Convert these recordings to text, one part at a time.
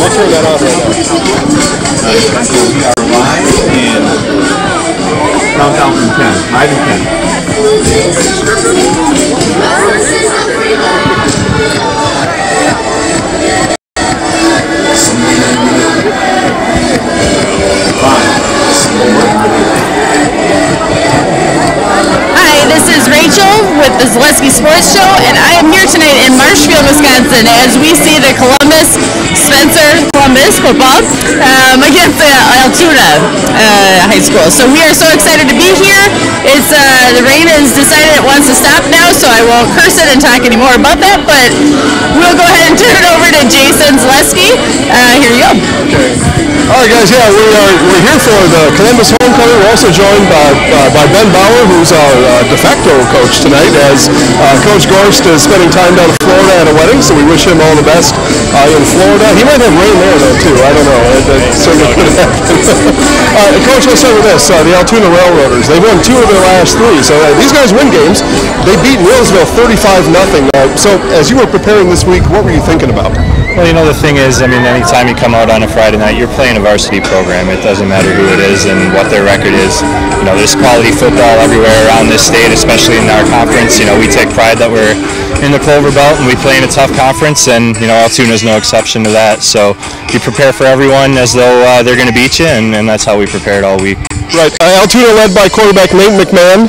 We'll turn that on right now. We are live and countdown from 10. 5 and 10. Hi, this is Rachel with the Zaleski Sports Show, and I am here tonight in Marshfield, Wisconsin, as we see the Spencer Columbus football against Altoona High School. So we are so excited to be here. It's the rain has decided it wants to stop now, so I won't curse it and talk any more about that, but we'll go ahead and turn it over to Jason Zaleski. Here you go. Okay. All right, guys. Yeah, we're here for the Columbus homecoming. We're also joined by Ben Bauer, who's our de facto coach tonight, as Coach Gorst is spending time down in Florida at a wedding. So we wish him all the best in Florida. He might have rain there though too. I don't know. That certainly could happen. Coach, let's start with this. The Altoona Railroaders. They won 2 of their last 3. So these guys win games. They beat Neillsville 35-0. So as you were preparing this week, what were you thinking about? Well, you know, the thing is, I mean, anytime you come out on a Friday night, you're playing a varsity program. It doesn't matter who it is and what their record is. You know, there's quality football everywhere around this state, especially in our conference. You know, we take pride that we're in the Clover Belt and we play in a tough conference, and, you know, Altoona is no exception to that. So you prepare for everyone as though they're going to beat you, and that's how we prepared all week. Right. Altoona led by quarterback Nate McMahon,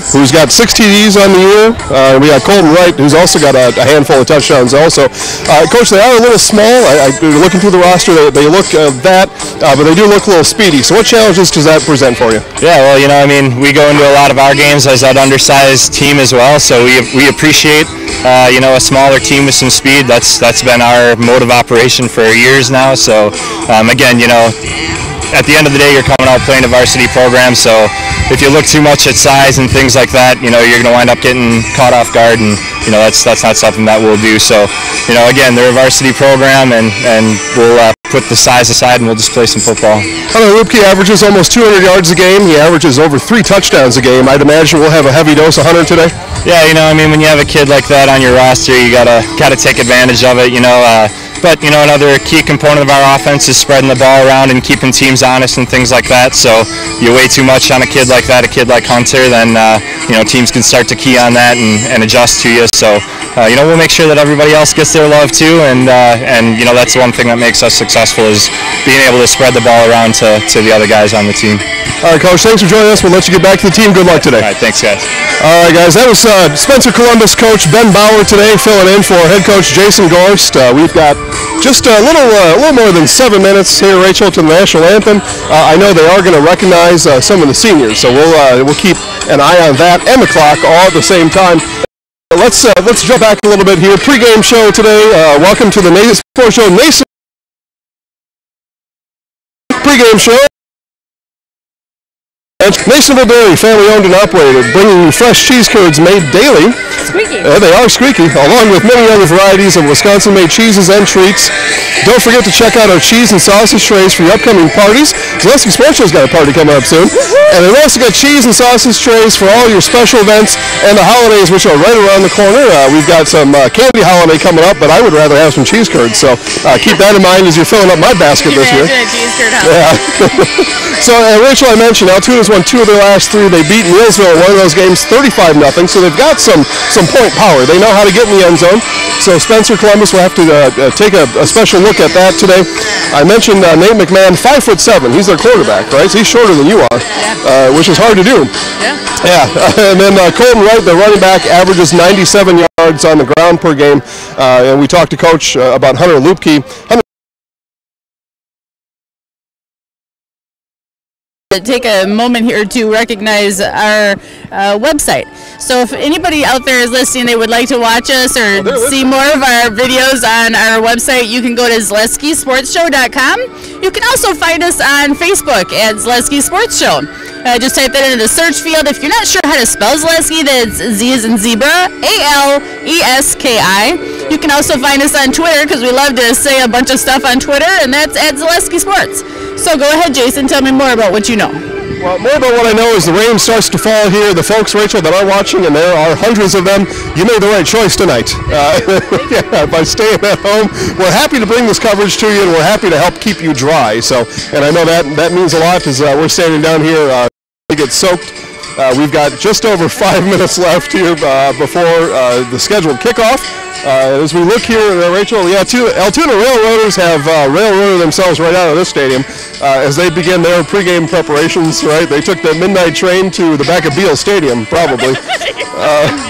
who's got 6 TDs on the year. We got Colton Wright, who's also got a handful of touchdowns also. Coach, they are a little small. Looking through the roster, they look but they do look a little speedy. So what challenges does that present for you? Yeah, well, you know, I mean, we go into a lot of our games as that undersized team as well, so we appreciate, you know, a smaller team with some speed. That's been our mode of operation for years now. So, again, you know, at the end of the day, you're coming out playing a varsity program, so if you look too much at size and things like that, you know, you're going to wind up getting caught off guard, and, you know, that's not something that we'll do. So, you know, again, they're a varsity program, and we'll put the size aside and we'll just play some football. Lupke averages almost 200 yards a game. He averages over 3 touchdowns a game. I'd imagine we'll have a heavy dose of Hunter today. Yeah, you know, I mean, when you have a kid like that on your roster, you gotta take advantage of it, you know. But, you know, another key component of our offense is spreading the ball around and keeping teams honest and things like that. So you weigh too much on a kid like that, a kid like Hunter, then, you know, teams can start to key on that and adjust to you. So, you know, we'll make sure that everybody else gets their love too. And you know, that's the one thing that makes us successful, is being able to spread the ball around to the other guys on the team. All right, Coach, thanks for joining us. We'll let you get back to the team. Good luck today. All right, thanks, guys. All right, guys, that was Spencer Columbus coach Ben Bauer today, filling in for head coach Jason Gorst. We've got just a little more than 7 minutes here, Rachel, to the national anthem. I know they are going to recognize some of the seniors, so we'll keep an eye on that and the clock all at the same time. Let's jump back a little bit here. Pre-game show today. Welcome to the Nation Sports Show. Pre-game show. Nasonville Dairy, family owned and operated, bringing you fresh cheese curds made daily. Squeaky. They are squeaky, along with many other varieties of Wisconsin-made cheeses and treats. Don't forget to check out our cheese and sausage trays for your upcoming parties. Zaleski Sports Show's got a party coming up soon. And they've also got cheese and sausage trays for all your special events and the holidays, which are right around the corner. We've got some candy holiday coming up, but I would rather have some cheese curds. So keep that in mind as you're filling up my basket this year. Cheese curd, yeah. So, Rachel, I mentioned Altoona's won 2 of their last 3. They beat Neillsville in one of those games 35-0. So they've got some point power. They know how to get in the end zone. So Spencer Columbus will have to take a special look at that today. I mentioned Nate McMahon, 5'7". He's their quarterback, right? So he's shorter than you are, which is hard to do. Yeah. And then Colton Wright, the running back, averages 97 yards on the ground per game. And we talked to Coach about Hunter Lupke. Take a moment here to recognize our website. So if anybody out there is listening, they would like to watch us or see more of our videos on our website, you can go to ZaleskiSportsShow.com. You can also find us on Facebook at Zaleski Sports Show. Just type that into the search field. If you're not sure how to spell Zaleski, that's Z as in zebra, A-L-E-S-K-I. You can also find us on Twitter, because we love to say a bunch of stuff on Twitter, and that's at Zaleski Sports. So go ahead, Jason, tell me more about what you know. Well, more about what I know is the rain starts to fall here. The folks, Rachel, that are watching, and there are hundreds of them, you made the right choice tonight. Yeah, by staying at home. We're happy to bring this coverage to you, and we're happy to help keep you dry. So, and I know that means a lot as we're standing down here to get soaked. We've got just over 5 minutes left here before the scheduled kickoff. As we look here, Rachel, yeah, Altoona Railroaders have railroaded themselves right out of this stadium as they begin their pregame preparations, right? They took the midnight train to the back of Beale Stadium, probably.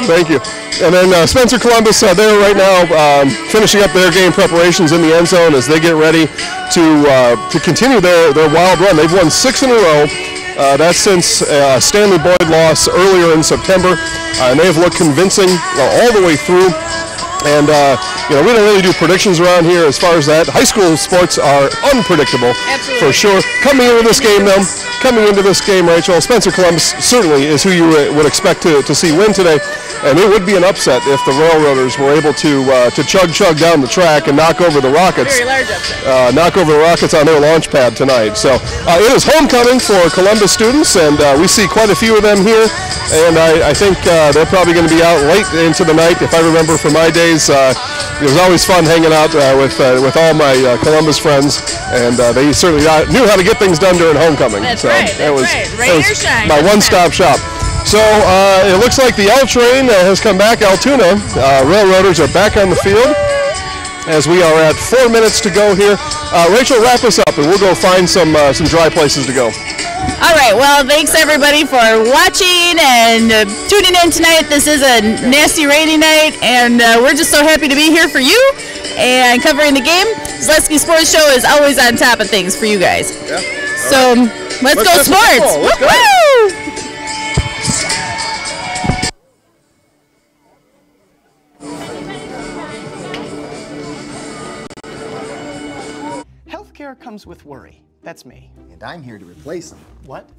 Thank you. And then Spencer Columbus, they're right now finishing up their game preparations in the end zone as they get ready to continue their wild run. They've won 6 in a row. That's since Stanley Boyd loss earlier in September, and they have looked convincing all the way through. And we don't really do predictions around here as far as that. High school sports are unpredictable. Absolutely. For sure. Coming into this game, Rachel, Spencer Columbus certainly is who you would expect to see win today. And it would be an upset if the Railroaders were able to chug down the track and knock over the Rockets. Very large upset. Knock over the Rockets on their launch pad tonight. So it is homecoming for Columbus students, and we see quite a few of them here. And I think they're probably going to be out late into the night. If I remember from my days, it was always fun hanging out with all my Columbus friends, and they certainly knew how to get things done during homecoming. That's right. Rain or shine. My one-stop shop. So it looks like the L train has come back. Altoona Railroaders are back on the field as we are at 4 minutes to go here. Rachel, wrap us up, and we'll go find some dry places to go. All right, well, thanks everybody for watching and tuning in tonight. This is a nasty rainy night, and we're just so happy to be here for you and covering the game. Zaleski Sports Show is always on top of things for you guys. Yeah. So let's go sports. Let's go. Woo! Healthcare comes with worry. That's me. And I'm here to replace them. What?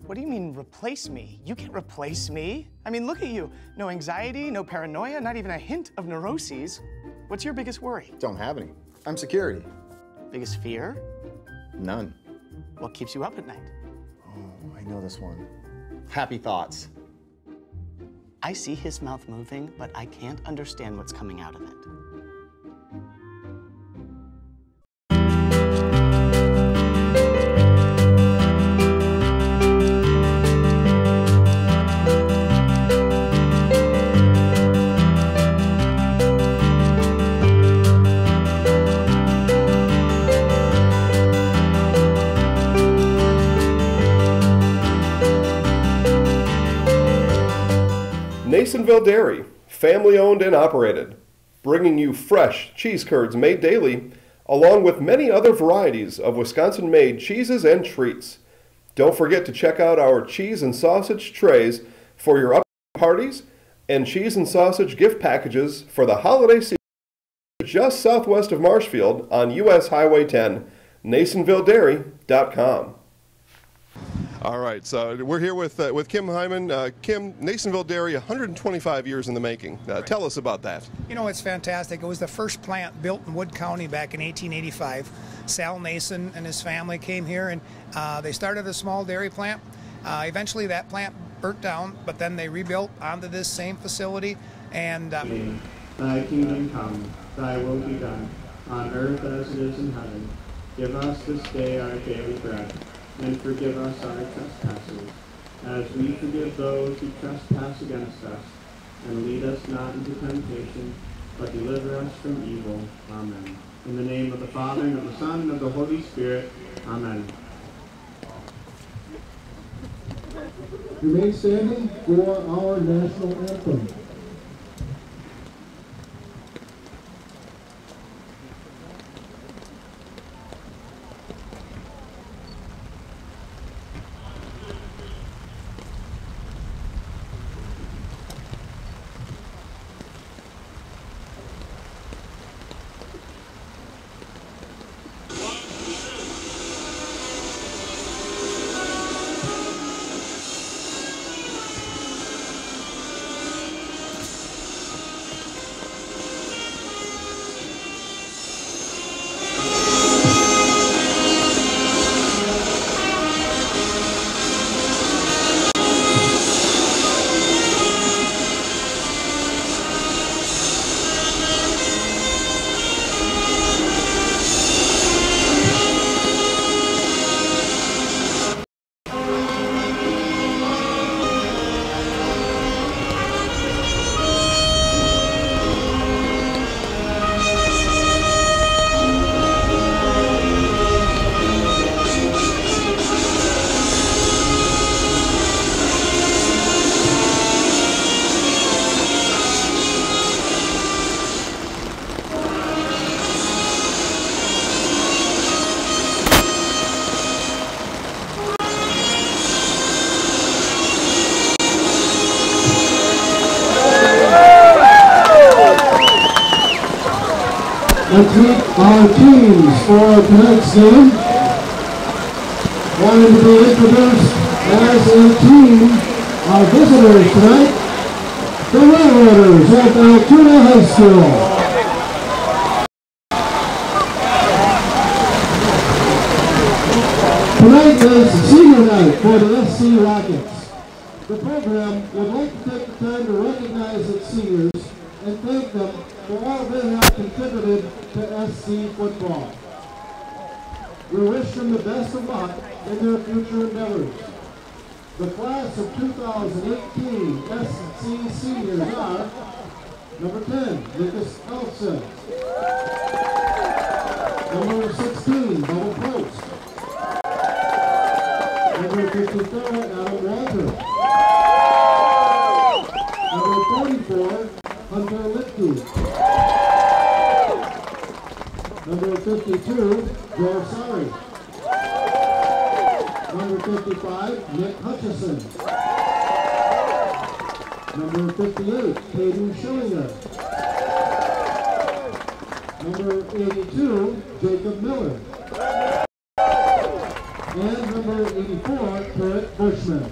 What do you mean, replace me? You can't replace me. I mean, look at you. No anxiety, no paranoia, not even a hint of neuroses. What's your biggest worry? Don't have any. I'm security. Biggest fear? None. What keeps you up at night? Oh, I know this one. Happy thoughts. I see his mouth moving, but I can't understand what's coming out of it. Nasonville Dairy, family owned and operated, bringing you fresh cheese curds made daily, along with many other varieties of Wisconsin-made cheeses and treats. Don't forget to check out our cheese and sausage trays for your upcoming parties and cheese and sausage gift packages for the holiday season just southwest of Marshfield on US Highway 10, NasonvilleDairy.com. All right, so we're here with Kim Hyman. Kim, Nasonville Dairy, 125 years in the making. Tell us about that. You know, it's fantastic. It was the first plant built in Wood County back in 1885. Sal Nason and his family came here, and they started a small dairy plant. Eventually that plant burnt down, but then they rebuilt onto this same facility. And Thy kingdom come, thy will be done, on earth as it is in heaven. Give us this day our daily bread, and forgive us our trespasses, as we forgive those who trespass against us. And lead us not into temptation, but deliver us from evil. Amen. In the name of the Father, and of the Son, and of the Holy Spirit. Amen. Remain standing for our national anthem. Let's meet our teams for tonight's game. Wanting to be introduced as a team, our visitors tonight, the Railroaders of Altoona High School. Tonight is senior night for the SC Rockets. The program would like to take the time to recognize its seniors and thank them for all they have contributed to SC football. We wish them the best of luck in their future endeavors. The class of 2018 SC seniors are number 10, Lucas Elson. Number 16, Bubba Post. Number 54, Adam Walter. Number 44, Hunter Lipke. Number 52, Joe Sari. Number 55, Nick Hutchison. Number 58, Caden Schillinger. Number 82, Jacob Miller. And number 84, Kurt Bushman.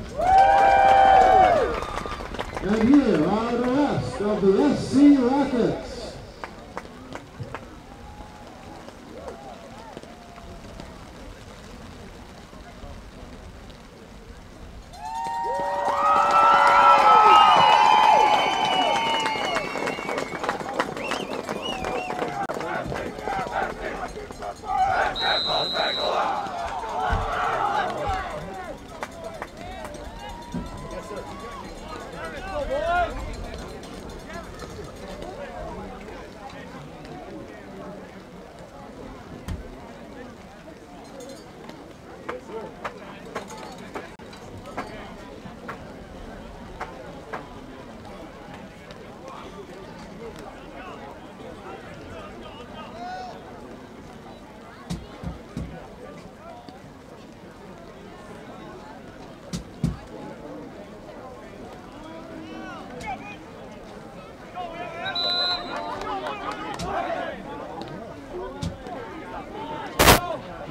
And here are the rest of the SC Rockets.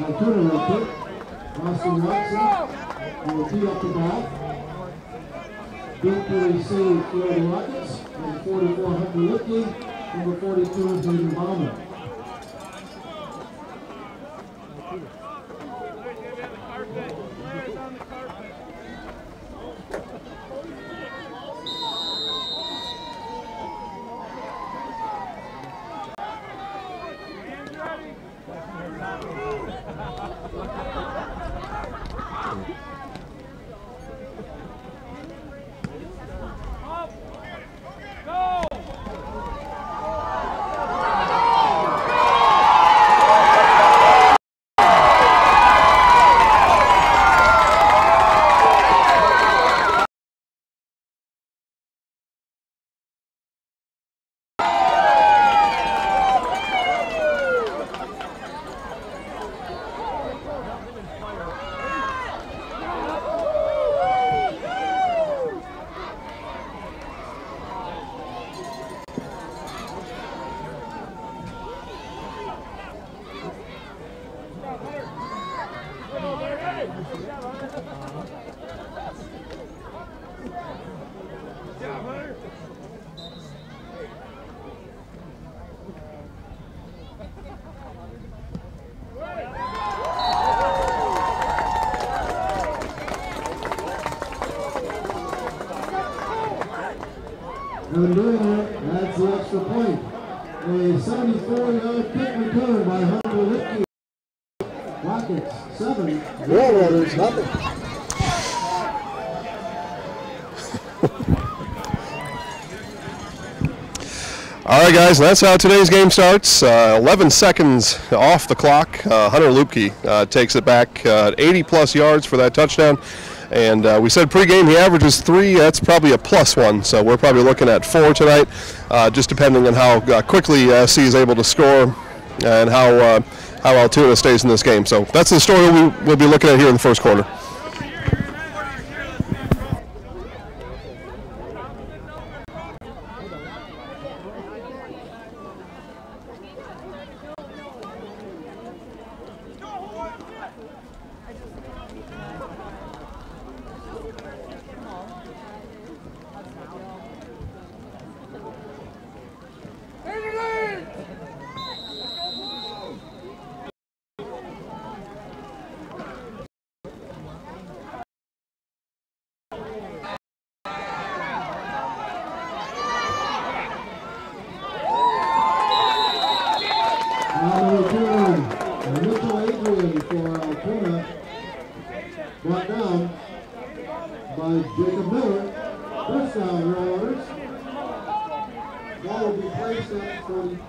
Altoona will kick. Austin Watson will tee up the ball. Deep to receive for the Rockets. Number 44, Hunter Lipke. Number 42, Hayden Bauman. And doing that, that's the extra point. A 74-yard kick return by Hunter Lipke. Rockets 7, Railroaders nothing. All right, guys, that's how today's game starts. 11 seconds off the clock. Hunter Lipke takes it back 80-plus yards for that touchdown. And we said pregame he averages 3. That's probably a +1. So we're probably looking at 4 tonight, just depending on how quickly SC is able to score and how Altoona stays in this game. So that's the story we'll be looking at here in the first quarter. by Jacob Miller. First down, Railroaders. Ball will be placed at 42.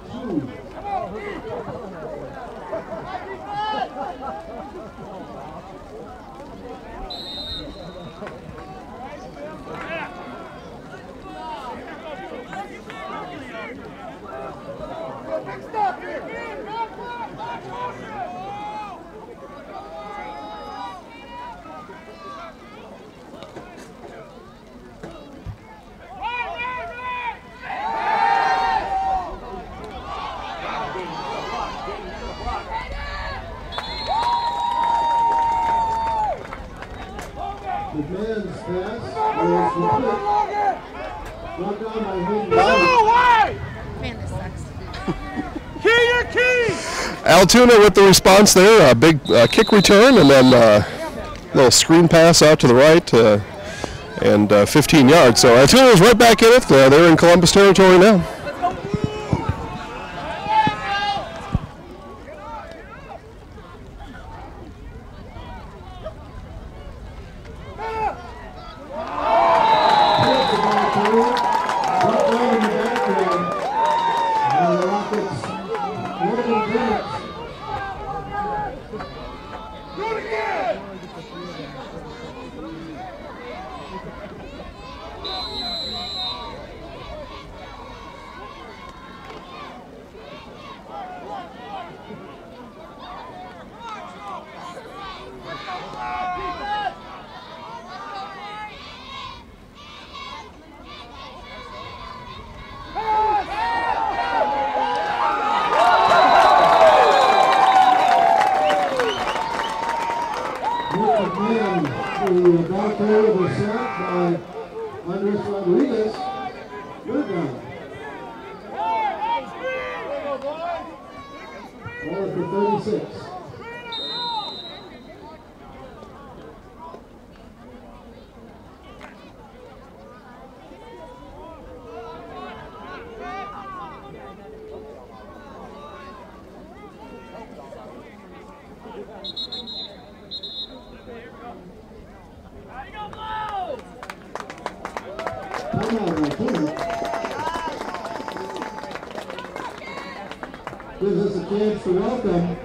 McMahon's pass was complete. Brought down by Hayden. Man, this sucks. Altoona with the response there, a big kick return, and then a little screen pass out to the right, and 15 yards. So Altoona is right back in it. They're in Columbus territory now. Gives us a chance to welcome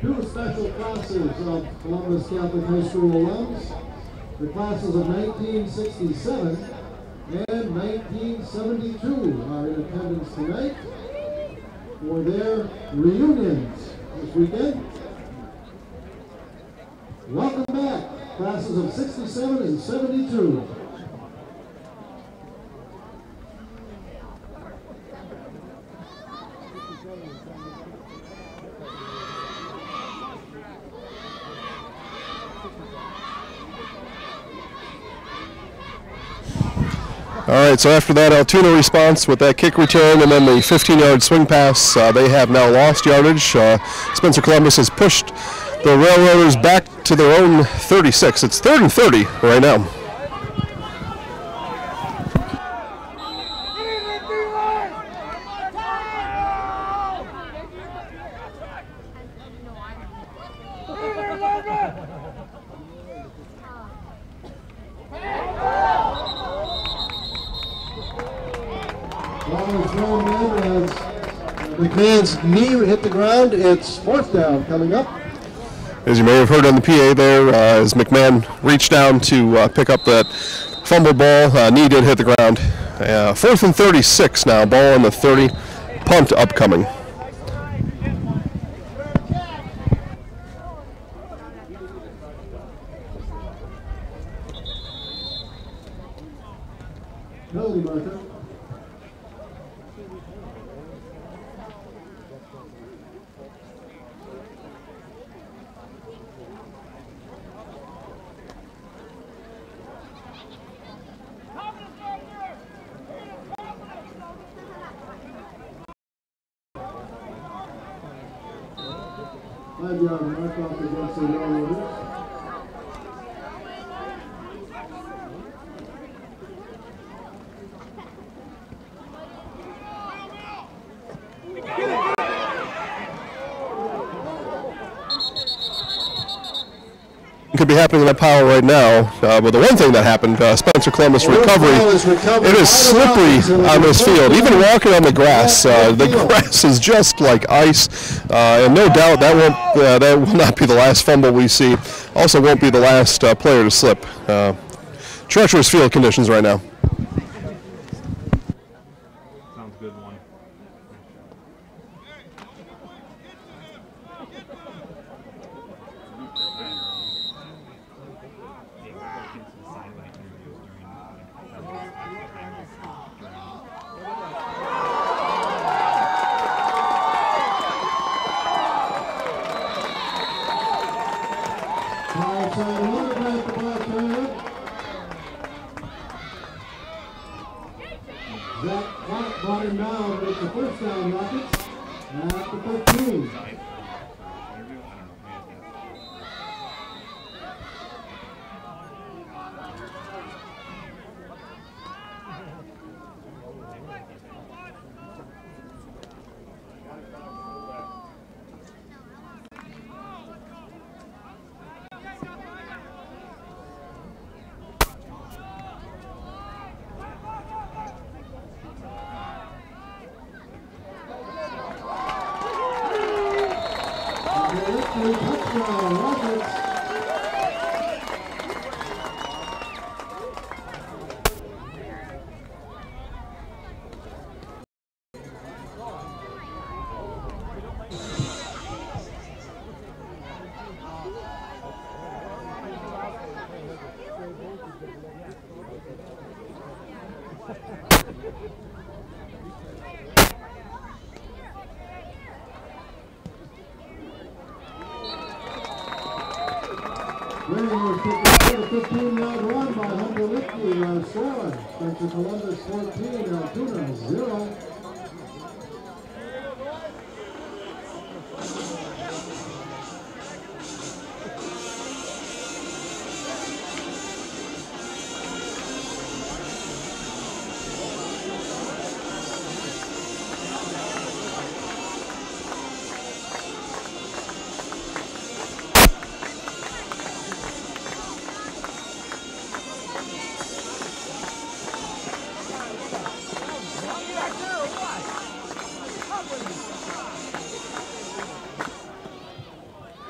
two special classes of Columbus Catholic High School alums. The classes of 1967 and 1972 are in attendance tonight for their reunions this weekend. Welcome back, classes of 67 and 72. All right, so after that Altoona response with that kick return and then the 15-yard swing pass, they have now lost yardage. Spencer Columbus has pushed the Railroaders back to their own 36. It's 3rd and 30 right now. McMahon's knee hit the ground. It's 4th down coming up. As you may have heard on the PA there, as McMahon reached down to pick up that fumble ball, knee did hit the ground. 4th and 36 now, ball on the 30, punt upcoming. Penalty marker. Five-yard mark off against the Railroaders. could be happening in that pile right now. But the one thing that happened, Spencer Columbus recovery, it is slippery on this field. Even walking on the grass is just like ice. And no doubt that will not be the last fumble we see. Also won't be the last player to slip. Treacherous field conditions right now. Sounds good one. Zach brought him down, but it's the first down Rockets at the 15. Touchdown, Rockets. Raiders kick a 15-yard run by Hunter Lichty, scoring. Spencer Columbus 14, Altoona 0.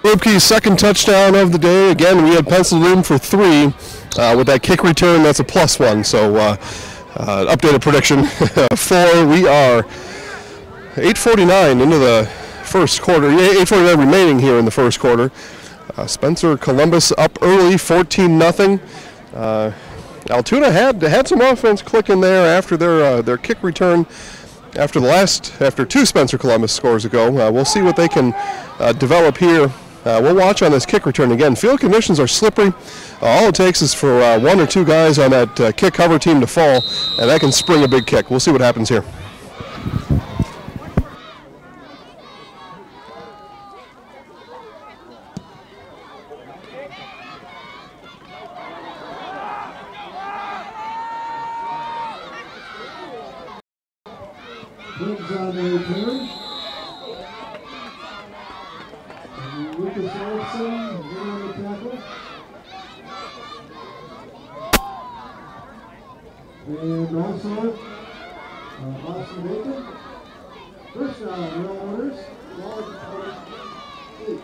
Rupke's second touchdown of the day. Again, we had penciled in for 3 with that kick return. That's a +1. So updated prediction 4. We are 8:49 into the first quarter. 8:49 remaining here in the first quarter. Spencer Columbus up early, 14-0. Altoona had some offense clicking there after their kick return. After 2 Spencer Columbus scores ago. We'll see what they can develop here. We'll watch on this kick return again. Field conditions are slippery. All it takes is for 1 or 2 guys on that kick cover team to fall, and that can spring a big kick. We'll see what happens here. Briggs on the return. Lucas Olson in on the tackle. And also Austin Bacon. First down, Real Owners. Ball at 8.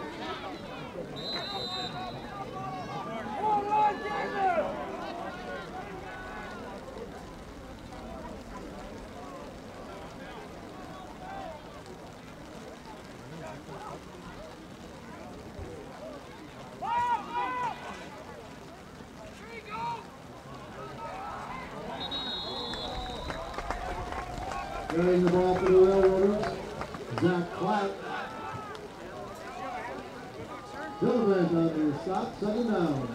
Carrying the ball for the Railroaders, Zach Platt. Gillibrand on the stop, 2nd down.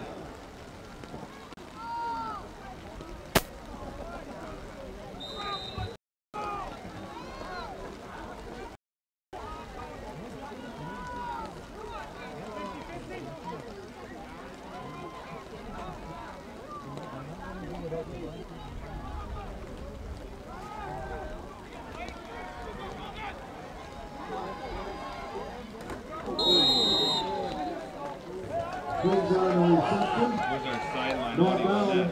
Brings on the reception. Where's our sideline Not audio on down that?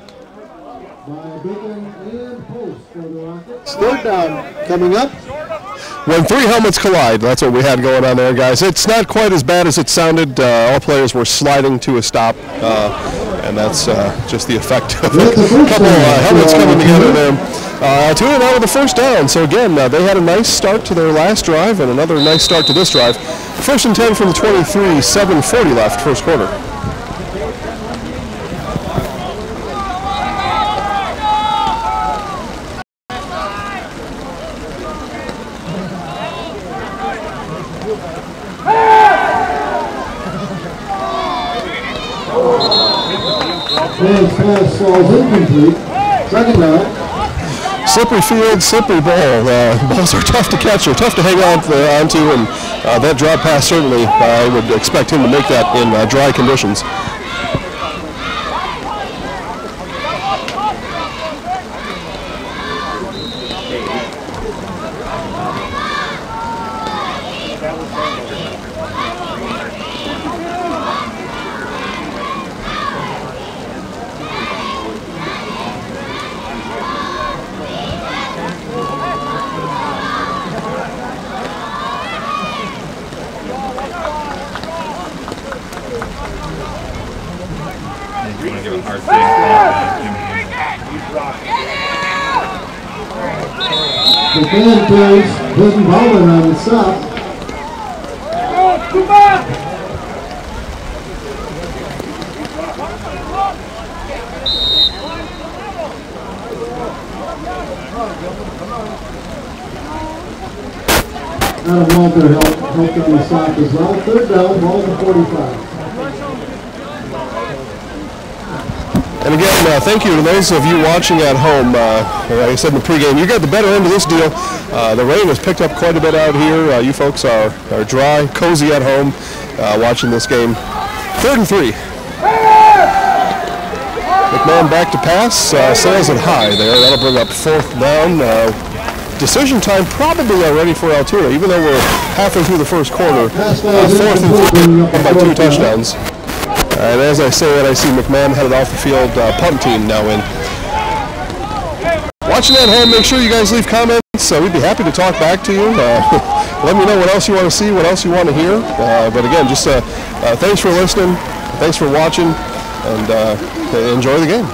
by Bacon and Post for the Rockets. Third down coming up. When three helmets collide, that's what we had going on there, guys. It's not quite as bad as it sounded. All players were sliding to a stop, and that's just the effect of a couple of helmets coming together there. Altoona now with the first down. So again, they had a nice start to their last drive and another nice start to this drive. First and 10 from the 23, 7:40 left, first quarter. Man's pass falls incomplete. Second down. Slippery field, slippery ball. Balls are tough to catch, or tough to hang on onto, and that drop pass certainly, I would expect him to make that in dry conditions. You want to give a hard thing. The fan carries Clinton Bowman on the stop. Adam Walter helped him to stop as well. Third down, ball to 45. And again, thank you to those of you watching at home. Like I said in the pregame, you got the better end of this deal. The rain has picked up quite a bit out here. You folks are dry, cozy at home watching this game. Third and 3. McMahon back to pass. Sails it high there. That'll bring up fourth down. Decision time probably already for Altoona, even though we're halfway through the first quarter. Fourth and 3 by 2 touchdowns. And as I say it, I see McMahon headed off the field, punt team now in. Watching at home, make sure you guys leave comments. We'd be happy to talk back to you. Let me know what else you want to see, what else you want to hear. But again, just thanks for listening, thanks for watching, and enjoy the game.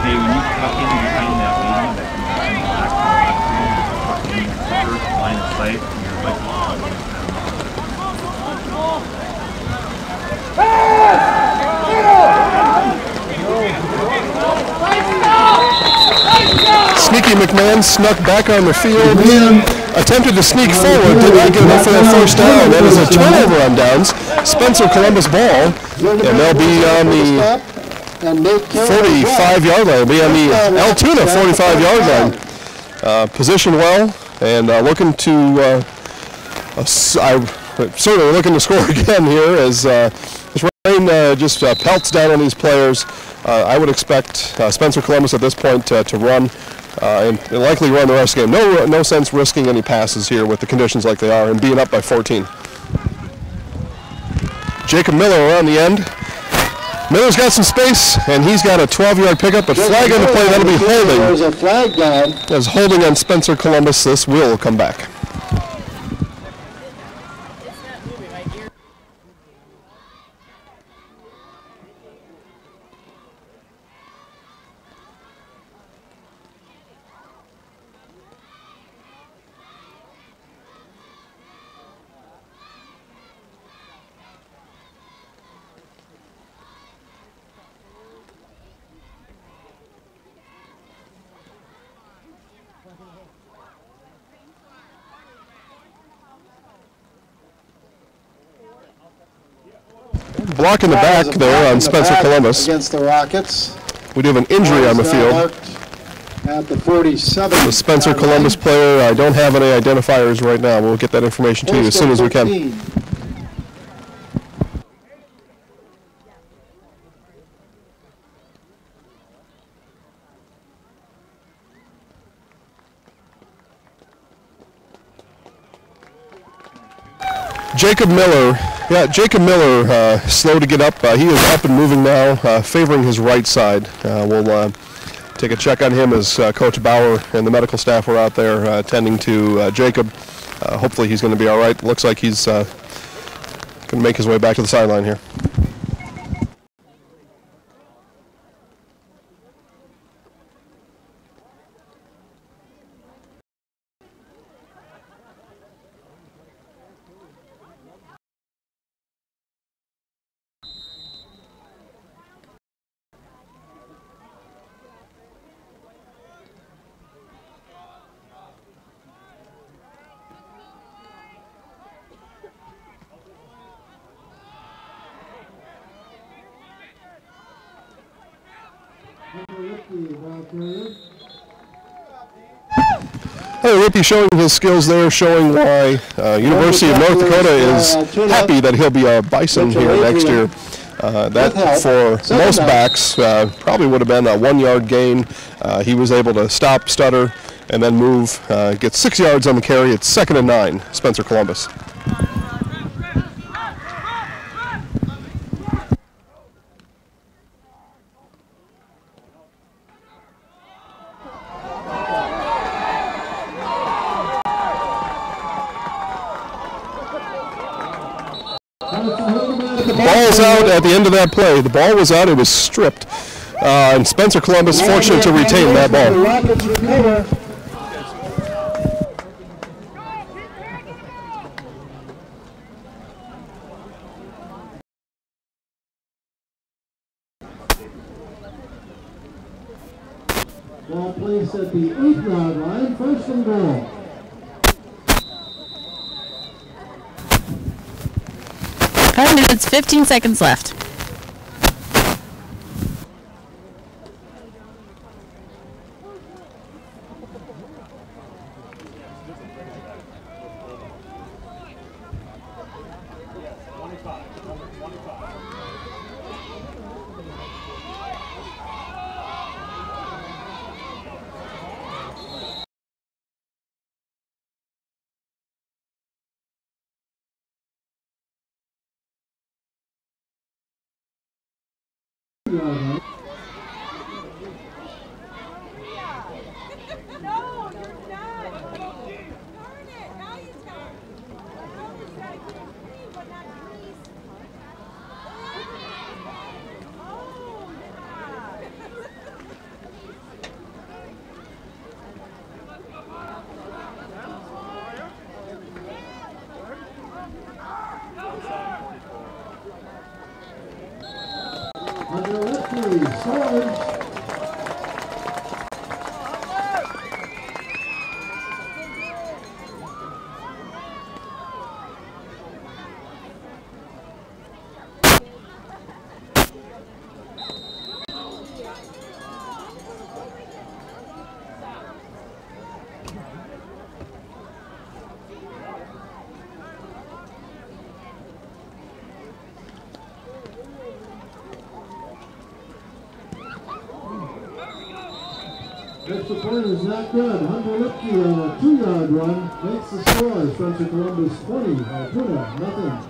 Hey, when you tuck in behind that lady that you can tuck in the first line of sight, you're like, Sneaky McMahon snuck back on the field, attempted to sneak forward, did not get enough for that first down. That is a turnover on downs. Spencer Columbus ball, and they'll be on the 45-yard line. They'll be on the Altoona 45-yard line. Positioned well, and looking to, certainly looking to score again here as this rain just pelts down on these players. I would expect Spencer Columbus at this point to run and likely run the rest of the game. No sense risking any passes here with the conditions like they are and being up by 14. Jacob Miller around the end. Miller's got some space, and he's got a 12-yard pickup, but flag on the play, that'll be holding. There's a flag down. As holding on Spencer Columbus, this will come back. Block in the back there on Spencer Columbus. Against the Rockets. We do have an injury on the field. At the 47. The Spencer Columbus player, I don't have any identifiers right now. We'll get that information to you as soon as we can. Jacob Miller. Yeah, Jacob Miller, slow to get up. He is up and moving now, favoring his right side. We'll take a check on him as Coach Bauer and the medical staff were out there attending to Jacob. Hopefully he's going to be all right. Looks like he's going to make his way back to the sideline here. Rippy showing his skills there, showing why University of North Dakota is happy that he'll be a Bison here next year. That for most backs probably would have been a 1 yard gain. He was able to stop, stutter, and then move, get 6 yards on the carry. It's 2nd and 9, Spencer Columbus. Ball's out at the end of that play. The ball was out. It was stripped. And Spencer Columbus fortunate to retain that ball. Ball placed at the 8-yard line. 1st and goal. 5 minutes, 15 seconds left. Extra point is not good. Hunter Lipke on a 2-yard run makes the score. Spencer Columbus 20, Altoona nothing.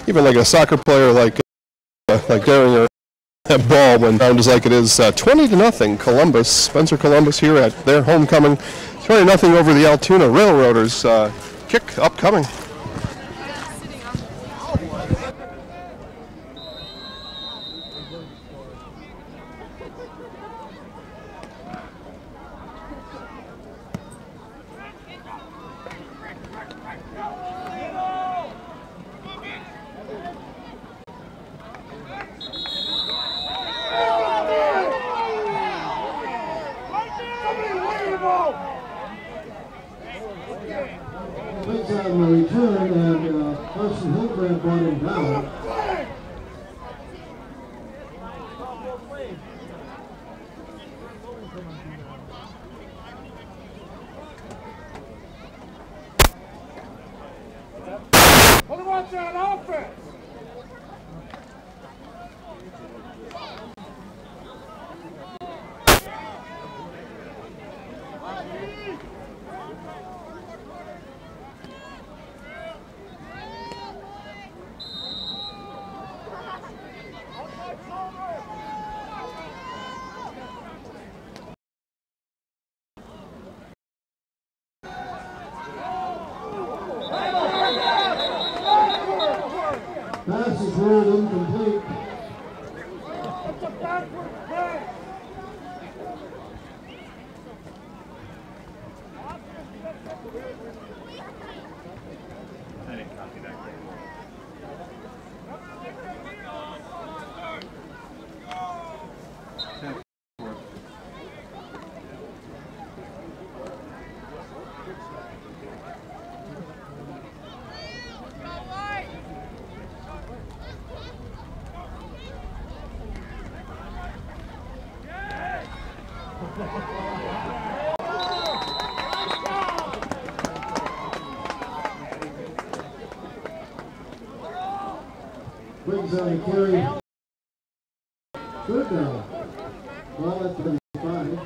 Even like a soccer player like Daringer, that ball went down just like it is. 20-0 Columbus. Spencer Columbus here at their homecoming. 20-0 over the Altoona Railroaders. Kick upcoming. It's on the return, and Carson Hildebrand brought him down. What's that offense? Pass is ruled incomplete. It's a backward pass. I didn't copy that. Brings on the carry. Third down. Ball at 35.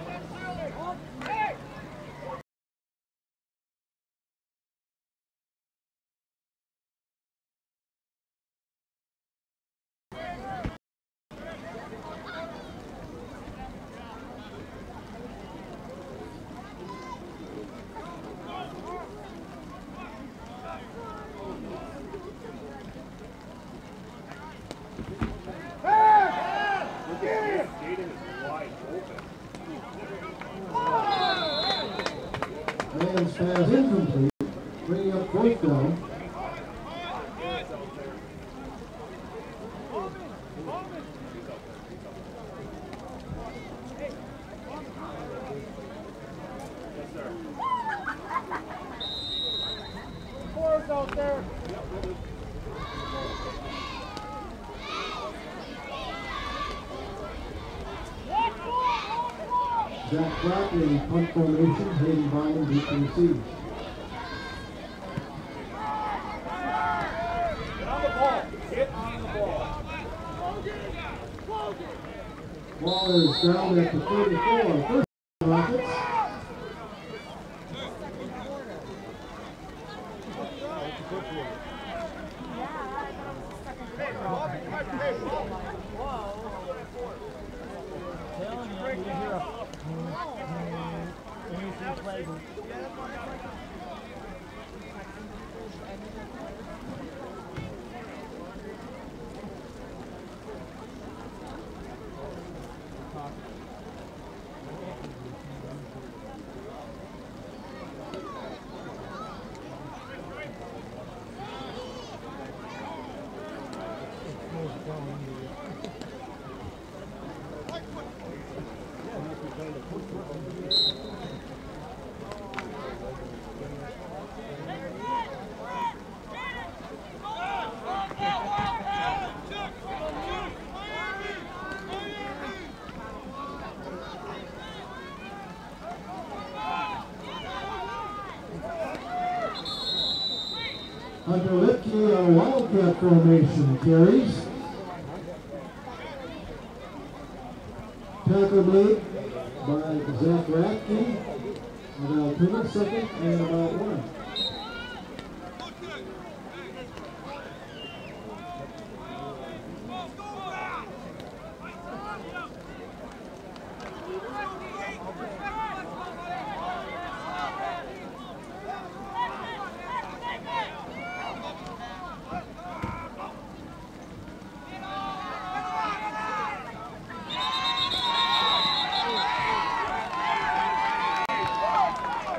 Man's pass incomplete. Bringing up fourth down. Four's out there. Jack Clark in punt formation. Hayden Bynum deep in the siege. Get on the ball. Get on the ball. Ball is down at the 34. First Rockets. Hunter Lipke on a Wildcat formation carries. Tackle made by Zach Ratke of Altoona, second and about one.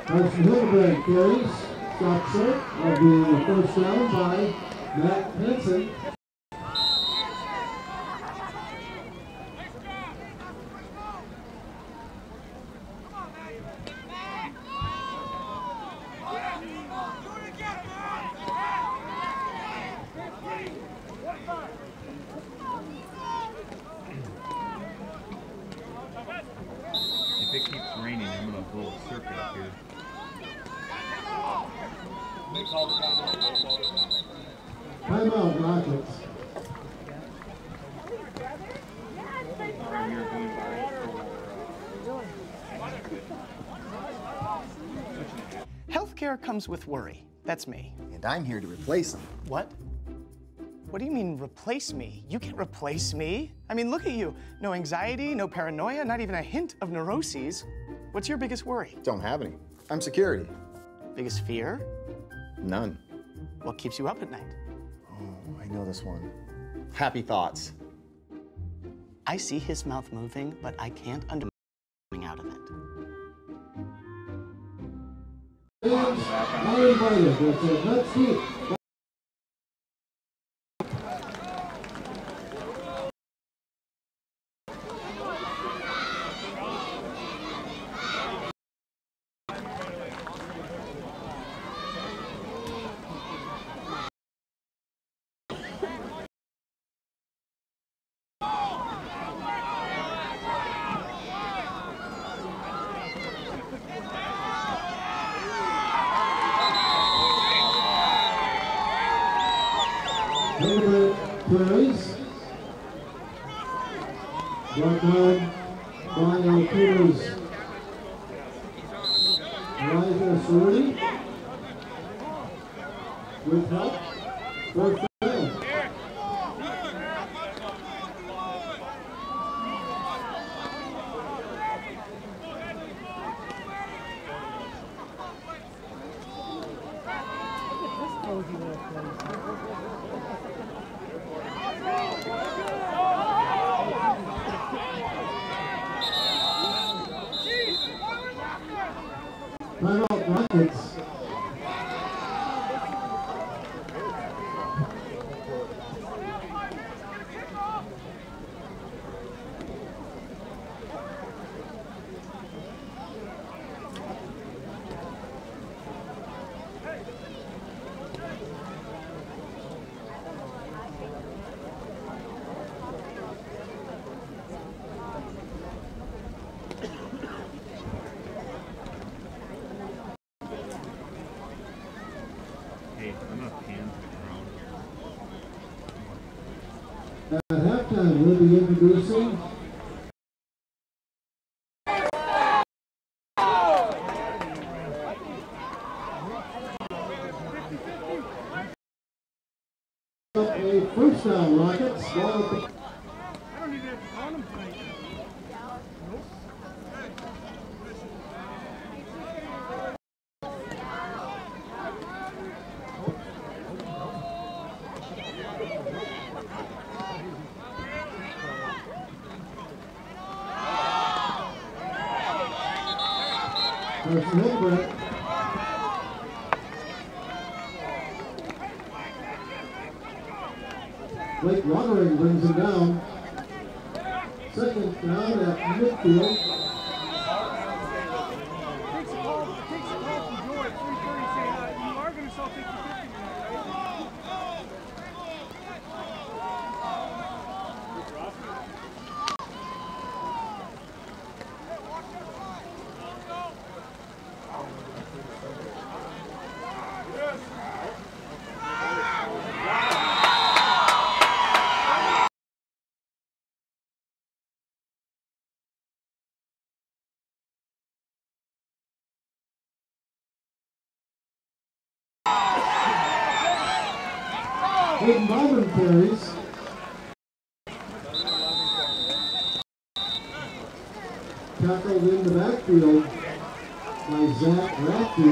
Carson Hildebrand carries, stopped short of the first down by Matt Henson. little circuit up here. Timeout, Rockets. Healthcare comes with worry. That's me. And I'm here to replace them. What? What do you mean, replace me? You can't replace me. I mean, look at you. No anxiety, no paranoia, not even a hint of neuroses. What's your biggest worry? Don't have any. I'm security. Biggest fear? None. What keeps you up at night? Oh, I know this one. Happy thoughts. I see his mouth moving, but I can't understand coming out of it. Not invited. That's it. Let's see. Carries. Brought down by Altoona's Elijah Sorty. With help. Fourth down. Timeout, Rockets. Hey, I'm not paying around. At halftime, we'll be introducing a first down, Rockets. Ball at the I don't even have to contemplate. There's Hilbert. Blake Rodering brings him down. Second down at midfield. Takes a call from Joy at 3:30 saying you are going to sell 50-50 now, Hayden Bowman carries. Tackled in the backfield by Zach Rathke.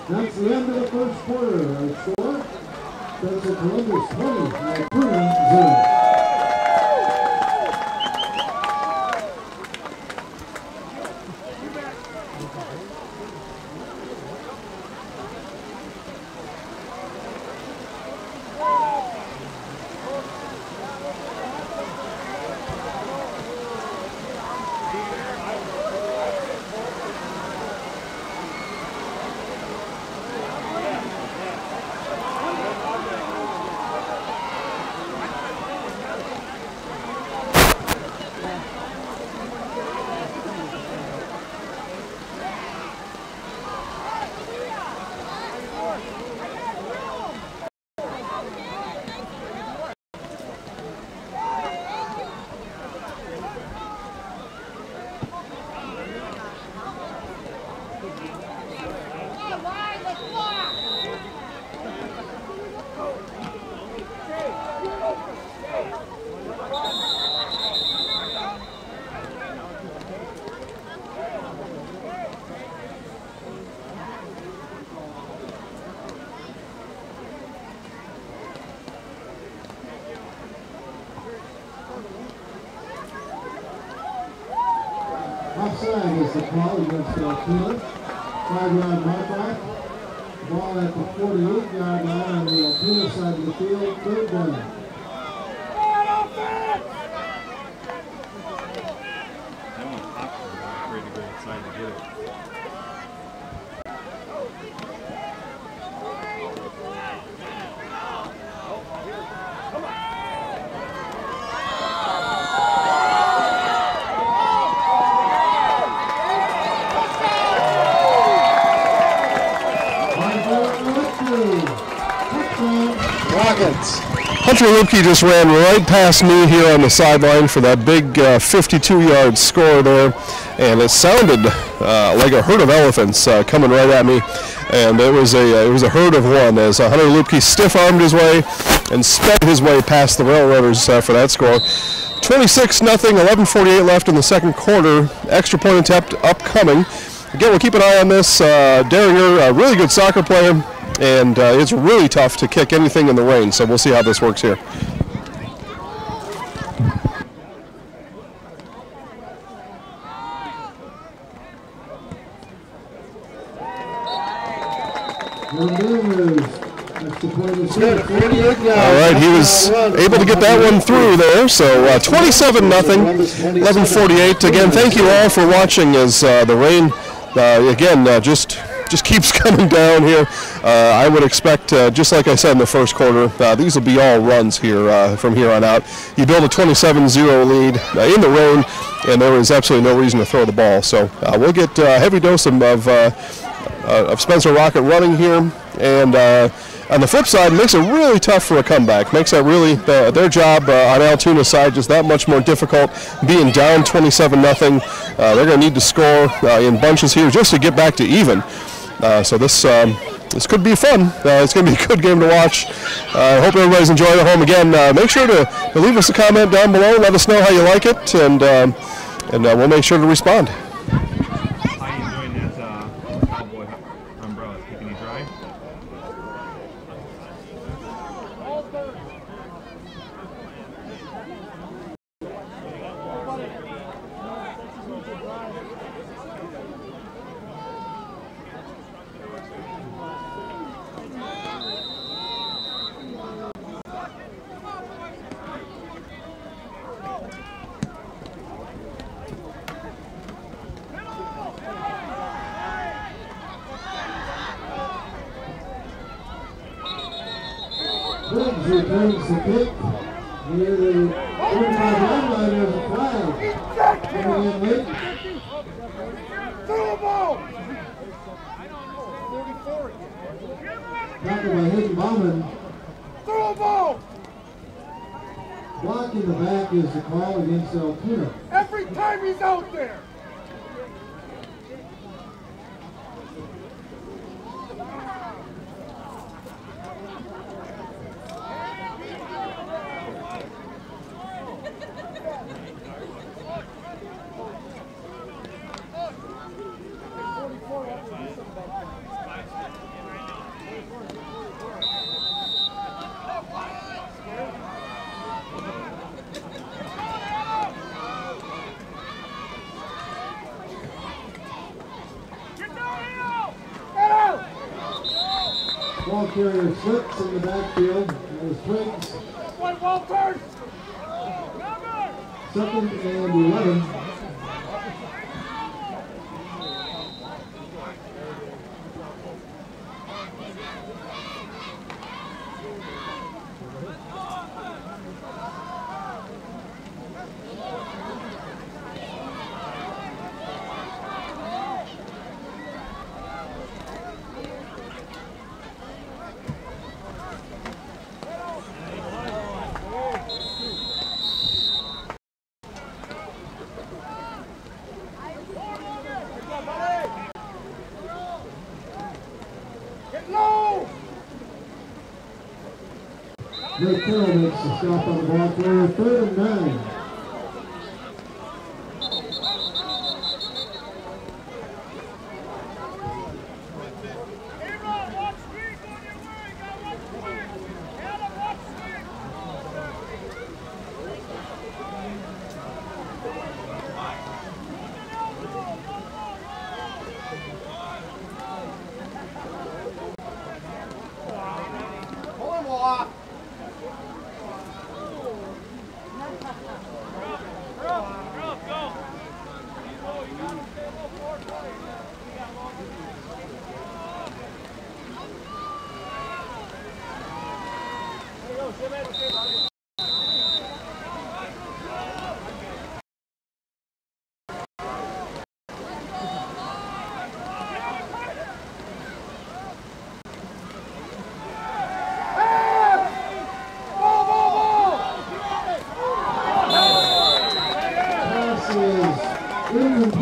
That's the end of the first quarter. Our score, Spencer Columbus 20, Altoona 0. Offside is the call against Altoona. 5-yard mark-off. Ball at the 48-yard line on the Altoona side of the field. Third down. Hunter Lupke just ran right past me here on the sideline for that big 52-yard score there, and it sounded like a herd of elephants coming right at me, and it was a herd of one as Hunter Lupke stiff-armed his way and sped his way past the Railroaders for that score. 26-0, 11:48 left in the second quarter. Extra point attempt upcoming. Again, we'll keep an eye on this. Darren, you're a really good soccer player, and it's really tough to kick anything in the rain, so we'll see how this works here. All right, he was able to get that one through there, so 27-0, 11:48. Again, thank you all for watching as the rain, just keeps coming down here. I would expect, just like I said in the first quarter, these will be all runs here from here on out. You build a 27-0 lead in the rain, and there is absolutely no reason to throw the ball. So we'll get a heavy dose of Spencer Rocket running here, and on the flip side, it makes it really tough for a comeback. Makes that really their job on Altoona's side just that much more difficult. Being down 27-0, they're going to need to score in bunches here just to get back to even. So this could be fun. It's going to be a good game to watch. I hope everybody's enjoying it home. Again, make sure to leave us a comment down below. Let us know how you like it, and we'll make sure to respond. How are you enjoying that cowboy umbrella? Keeping you dry? Briggs returns the kick near the 45-yard line. There's a flag coming in late. Throw the ball! Tackled by Higginbauman. Throw the ball! Block in the back is the call against Altoona. Every time he's out there! Ball carrier slips in the backfield. That was Briggs. One, Walters! Second and 11. Nate Carroll makes the stop on the ball carrier, 3rd and 9.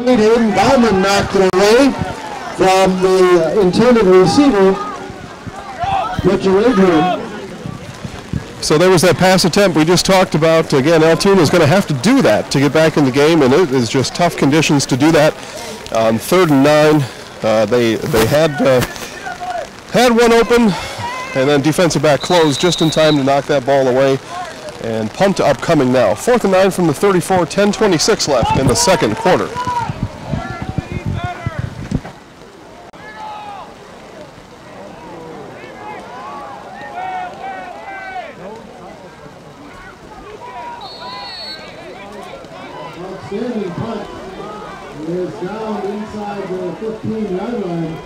Hayden Bauman knocked it away from the intended receiver, Richard Adrian. So there was that pass attempt we just talked about. Again, Altoona is going to have to do that to get back in the game, and it is just tough conditions to do that. 3rd and 9, they had one open, and then defensive back closed just in time to knock that ball away. And punt upcoming now. 4th and 9 from the 34, 10:26 left in the second quarter. Outstanding punt. It is down inside the 15-yard line.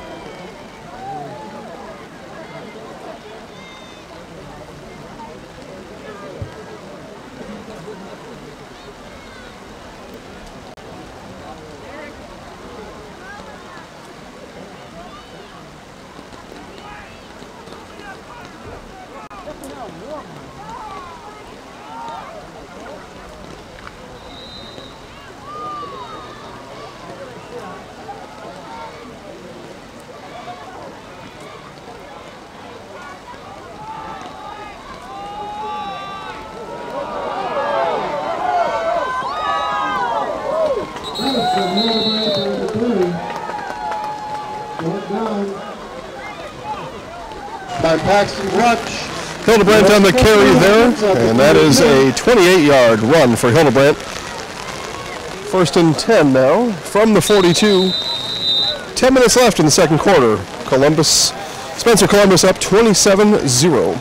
By Paxton Brunch. Hildebrandt on the carry there, and that is a 28-yard run for Hildebrandt. 1st and 10 now from the 42. 10 minutes left in the second quarter. Spencer Columbus up 27-0.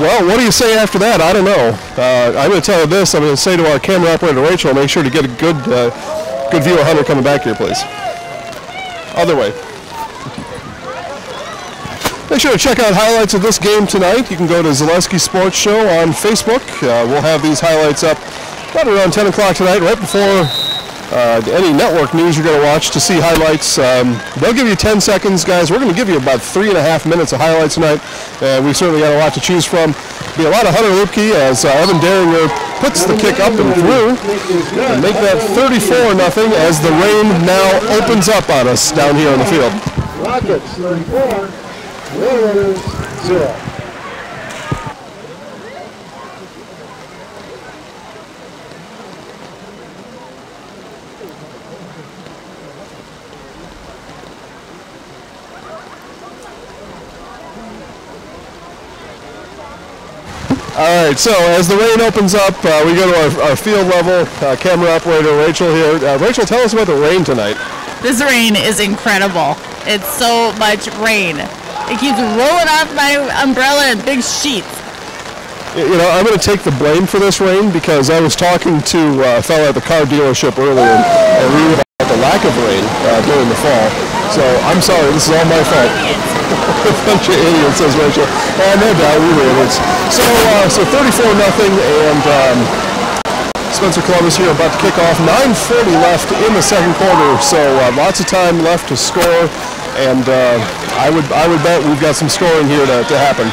Well, what do you say after that? I don't know. I'm going to tell you this. I'm going to say to our camera operator, Rachel, make sure to get a good view of Hunter coming back here, please. Other way. Make sure to check out highlights of this game tonight. You can go to Zaleski Sports Show on Facebook. We'll have these highlights up right around 10 o'clock tonight, right before any network news you're going to watch to see highlights. They'll give you 10 seconds, guys. We're going to give you about 3.5 minutes of highlights tonight. We certainly got a lot to choose from. Be a lot of Hunter Lipke as Evan Daringer puts the kick up and through and make that 34-0 as the rain now opens up on us down here on the field. Rockets 34, Warriors 0. All right, so as the rain opens up, we go to our field level camera operator, Rachel here. Rachel, tell us about the rain tonight. This rain is incredible. It's so much rain. It keeps rolling off my umbrella in big sheets. You know, I'm going to take the blame for this rain because I was talking to a fellow at the car dealership earlier and reading about the lack of rain during the fall. So I'm sorry, this is all my fault. A bunch of idiots, says Rachel. No doubt, we were idiots. So 34-0, and Spencer Columbus here about to kick off. 9:40 left in the second quarter, so lots of time left to score, and I would bet we've got some scoring here to happen.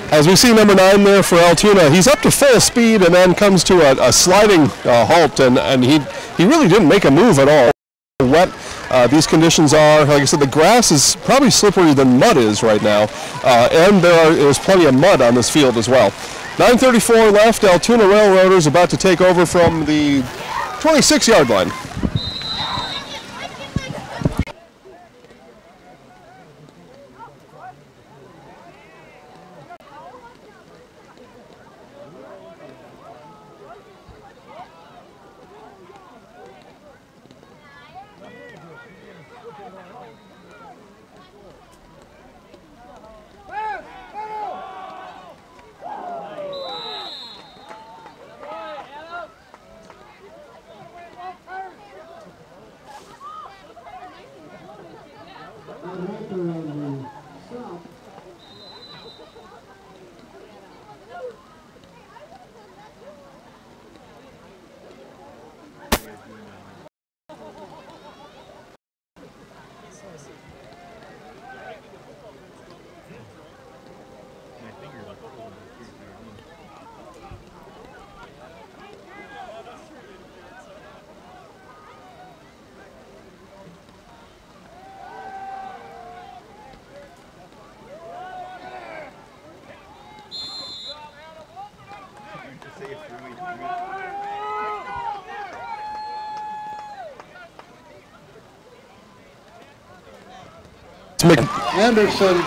As we see number 9 there for Altoona, he's up to full speed and then comes to a sliding halt, and he really didn't make a move at all. Wet these conditions are, like I said, the grass is probably slipperier than mud is right now, and there's plenty of mud on this field as well. 9:34 left. Altoona Railroaders about to take over from the 26-yard line.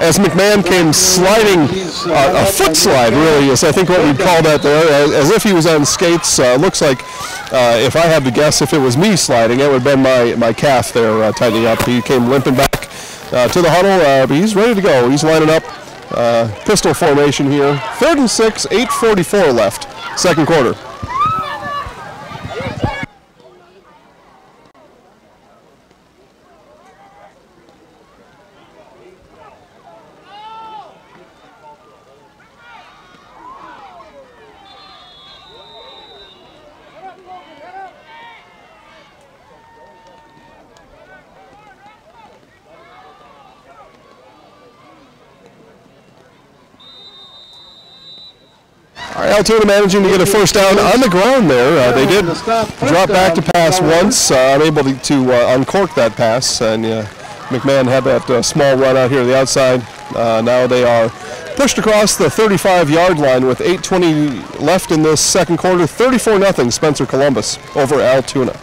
As McMahon came sliding, a foot slide really is I think what we'd call that there, as if he was on skates. Looks like, if I had to guess, if it was me sliding, it would have been my calf there tightening up. He came limping back to the huddle, but he's ready to go. He's lining up pistol formation here. 3rd and 6, 8:44 left, second quarter. Altoona managing to get a first down on the ground there. They did drop back to pass once, unable to uncork that pass, and McMahon had that small run out here to the outside. Now they are pushed across the 35-yard line with 8:20 left in this second quarter. 34-0 Spencer Columbus over Altoona.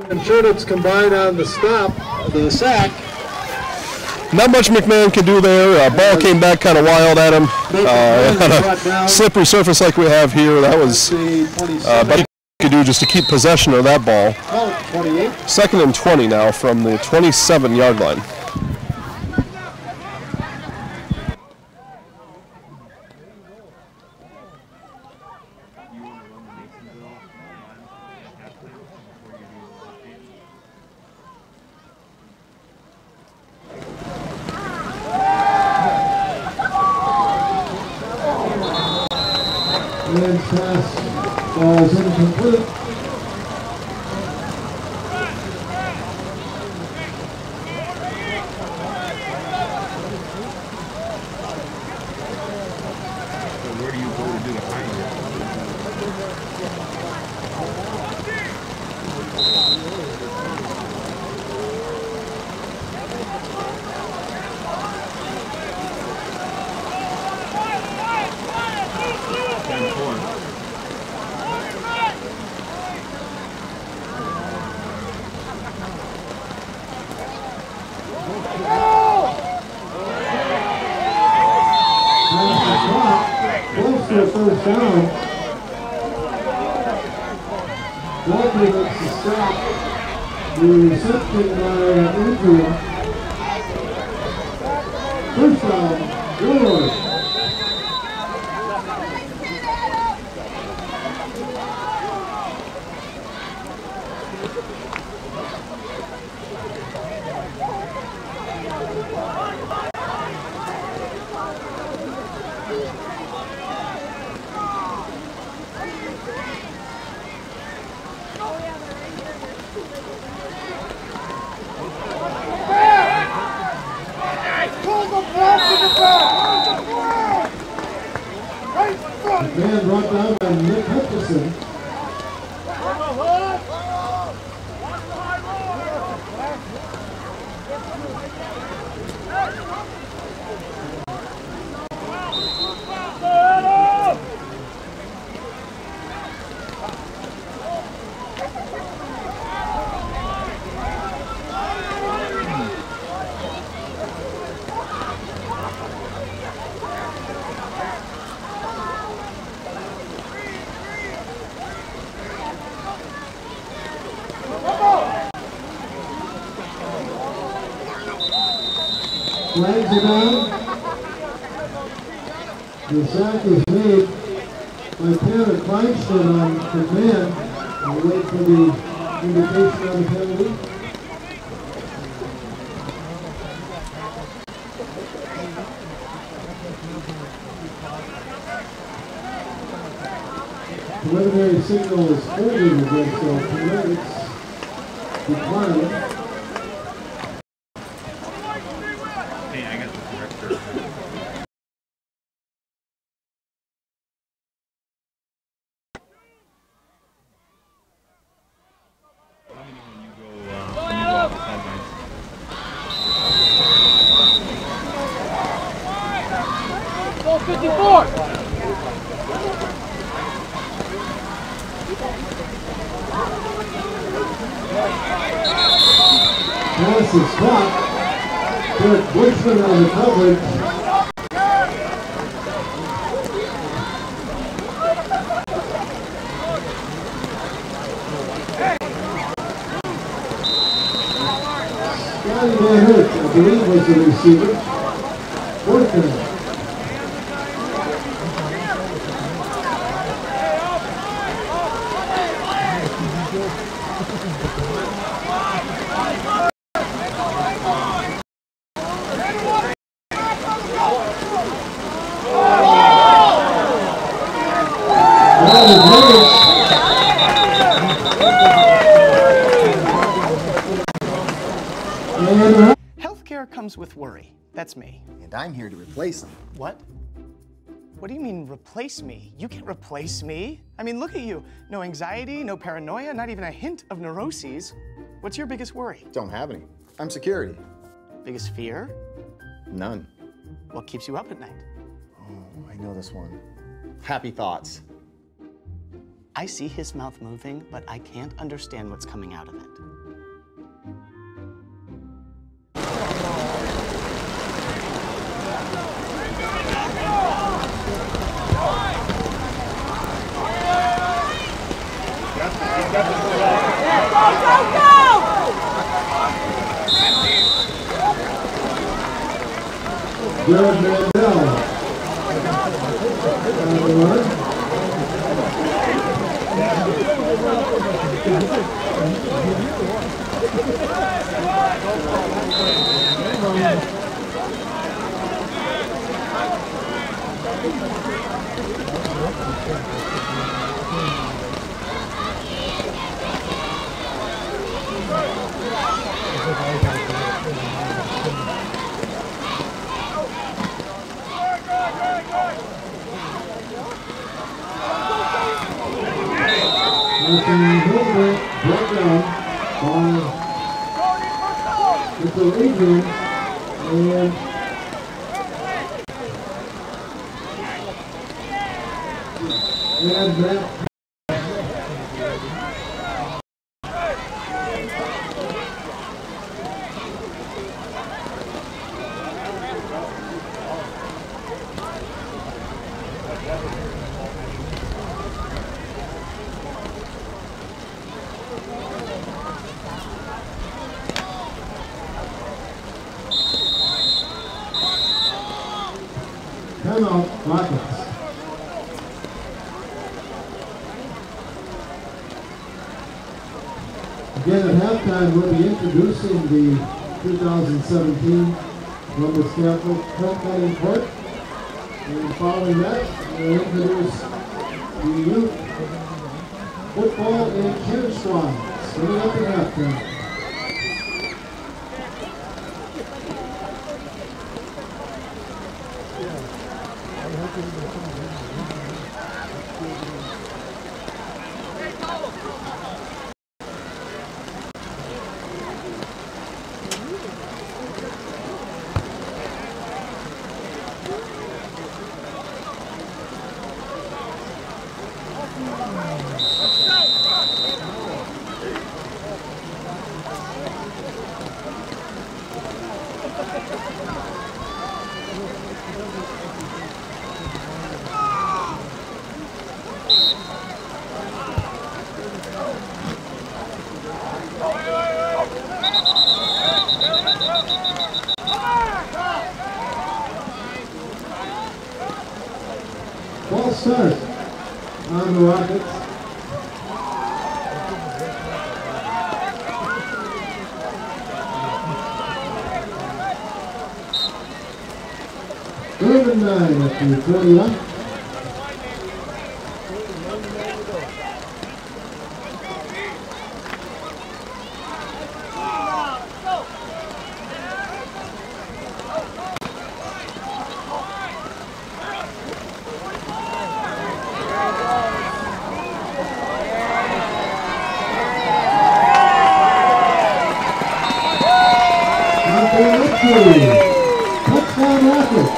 Insurance combined on the sack. Not much McMahon could do there. Ball came back kind of wild at him. On a slippery surface like we have here. That was but he could do just to keep possession of that ball. 2nd and 20 now from the 27-yard line. Pass was incomplete. Where do you go to do the final? Close to a first down. Walker makes the stop. The reception by Adrian. First down, Gilroy. Man brought down by Nick Hutchison. Flags are down. The sack is made by Tanner Kleinstein on command. I'll wait for the indication on the penalty. Preliminary signal is holding against Altoona. It's declining. Pass is caught. Derek Bushman on the coverage. Scotty Van Hurt, I believe, was the receiver. Fourth down. Healthcare comes with worry. That's me. And I'm here to replace them. What? What do you mean, replace me? You can't replace me. I mean, look at you. No anxiety, no paranoia, not even a hint of neuroses. What's your biggest worry? Don't have any. I'm security. Biggest fear? None. What keeps you up at night? Oh, I know this one. Happy thoughts. I see his mouth moving, but I can't understand what's coming out of it. Jared Mandel. On the run. Brought down by Mr. Adrian and Matt. Timeout, Rockets. Again, at halftime, we'll be introducing the 2017 Columbus Catholic Homecoming Court. And following that, we'll introduce the youth football and cheer squads coming up at halftime. False start on the Rockets. Third and 9 at the 21. Touchdown Rockets.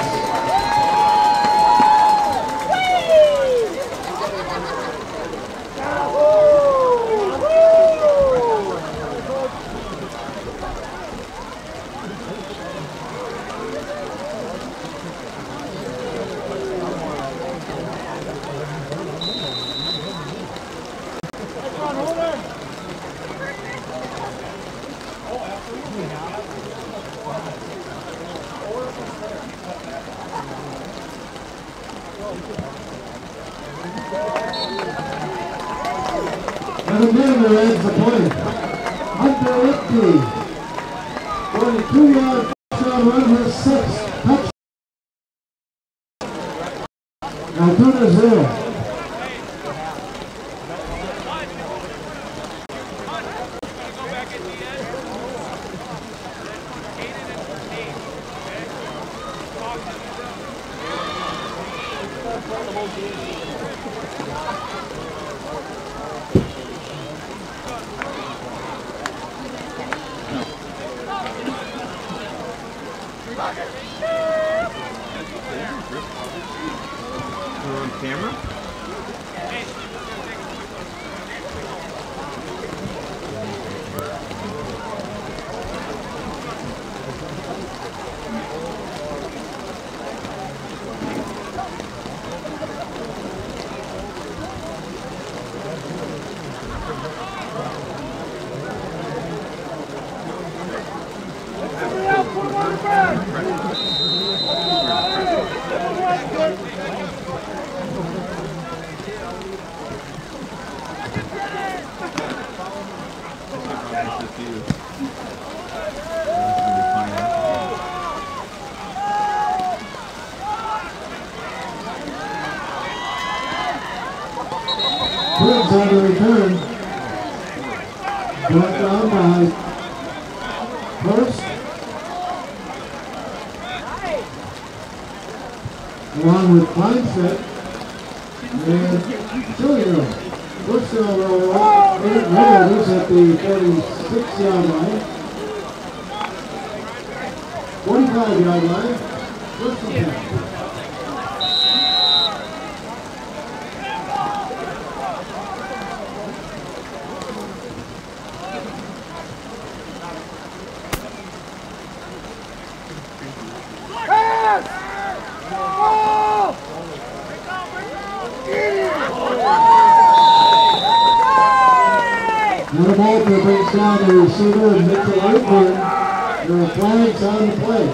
And again, there ends the point. Hunter Lipke, 42-yard touchdown run, his sixth touchdown. Altoona 0. On camera? Twins on the return. Brought down by Hurst. Along with Kleinstedt and Julio. First down roll, Eric Reynolds at the 46-yard line. 45-yard line. First and 10. And the ball brings down the receiver and Mitchell Whitburn. There are flags on the play.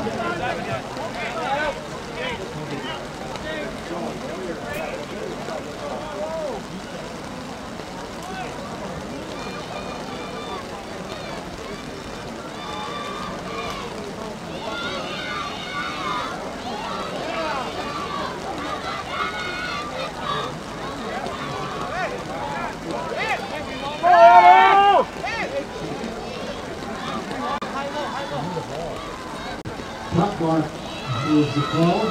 Top mark is the call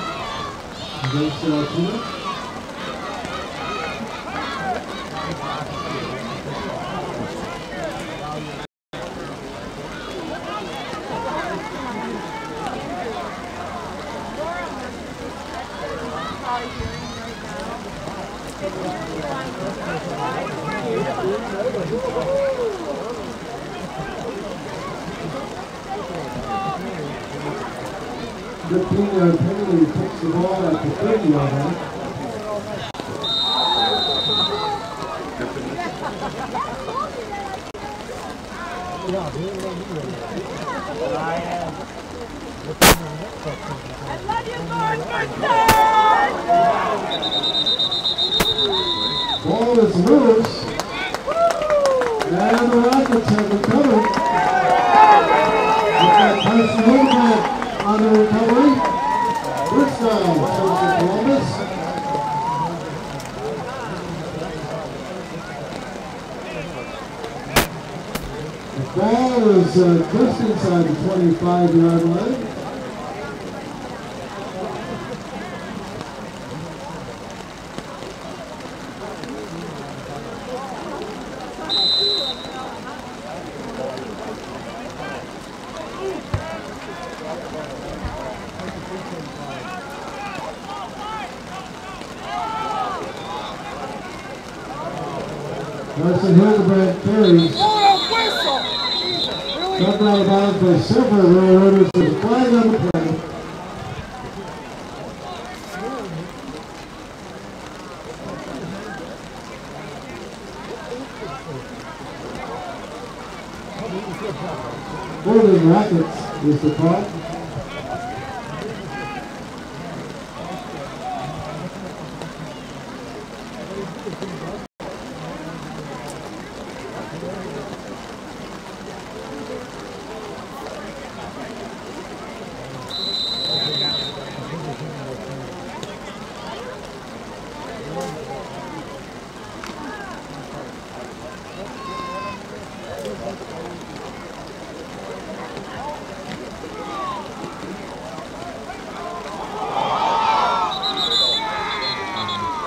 against Altoona. Penalty takes the ball at the 30-yard line. Ball is loose, and the Rockets have recovered. With that Tyson movement on the recovery. First down, Columbus. The ball is just inside the 25-yard line. Carson Hildebrand carries. Got out of bounds by several railroaders. There's a flag on the play. Golden Rockets is the call.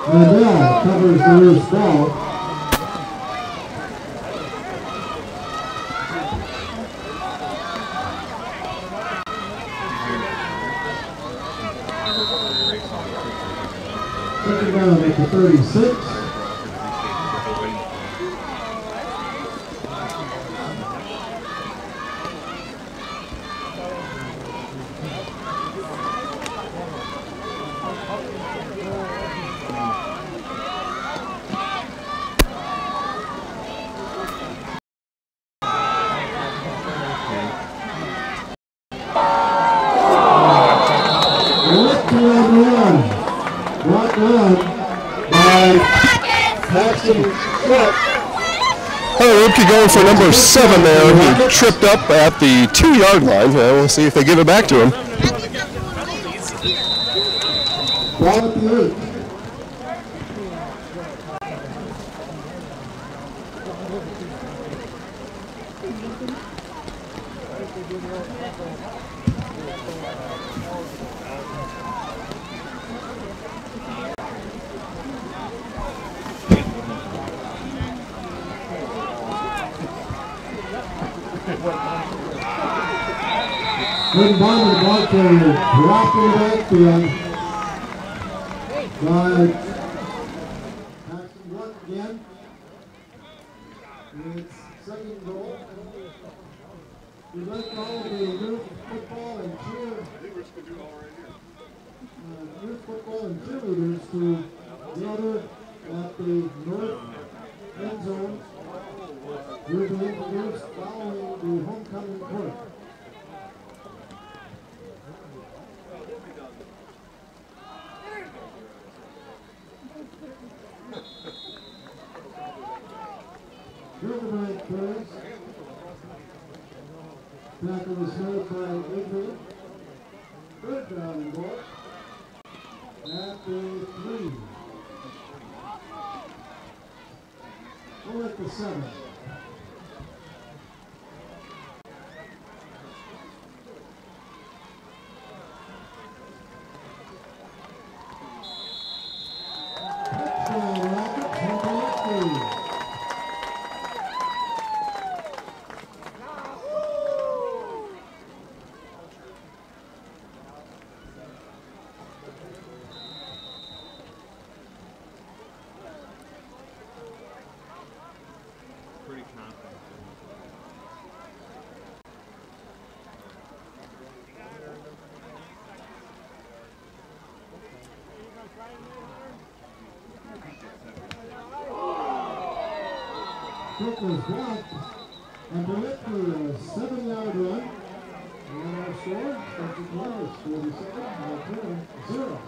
Mandel covers the loose ball. Second down at the 36. Brought down by Paxton Cook. Rookie going for number 7 there. He tripped up at the 2-yard line. We'll see if they give it back to him. Ball at the 8. Good bomb of the ball carrier, dropped in the backfield by Paxton Blunt again. It's second goal. We'd like all of the youth football and cheerleaders to gather at the north end zone You'll be introduced following the homecoming court. Gildebrand throws. Tackle was made by Adrian. Third down and goal. At the 3. We're at the 7. Touchdown Rockets, 1-3. Pretty confident. Kick was blocked, and Bullet for a 7-yard run. And our score, Spencer Flowers, 47, Altoona, 0.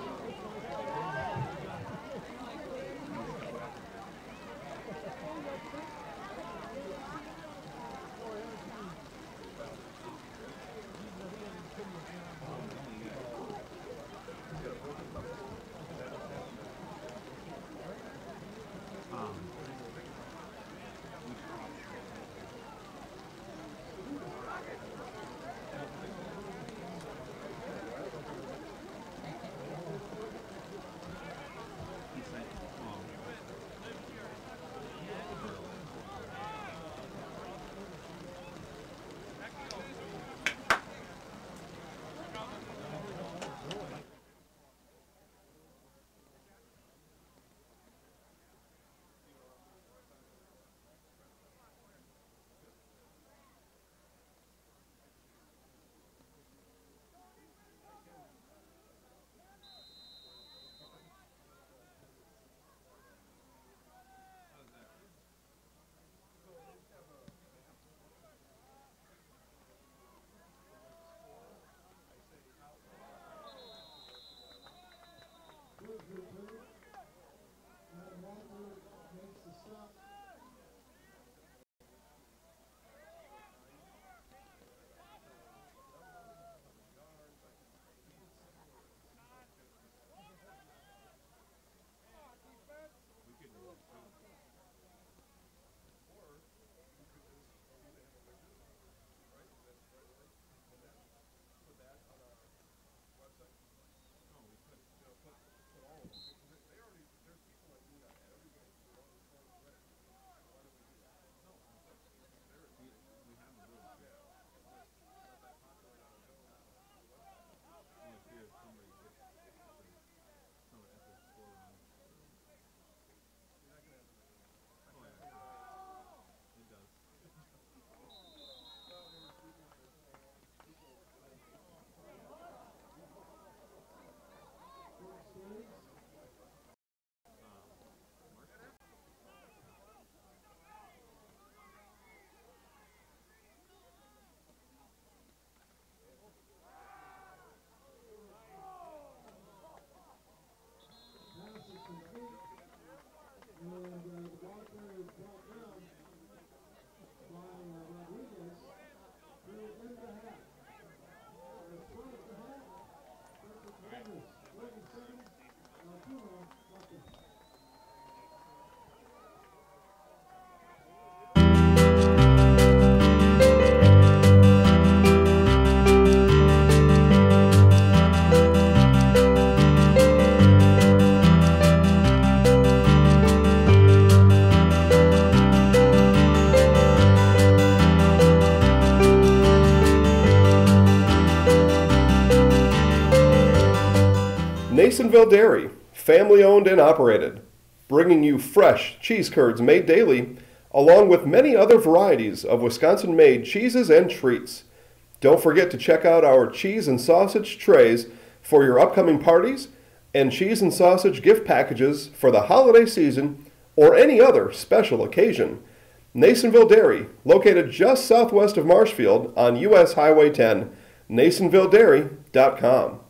Nasonville Dairy, family owned and operated, bringing you fresh cheese curds made daily, along with many other varieties of Wisconsin-made cheeses and treats. Don't forget to check out our cheese and sausage trays for your upcoming parties and cheese and sausage gift packages for the holiday season or any other special occasion. Nasonville Dairy, located just southwest of Marshfield on U.S. Highway 10, NasonvilleDairy.com.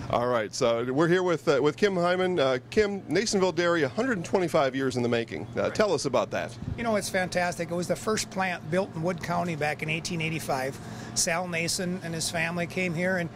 All right, so we're here with Kim Hyman. Kim, Nasonville Dairy, 125 years in the making. Tell us about that. You know, it's fantastic. It was the first plant built in Wood County back in 1885. Sal Nason and his family came here, and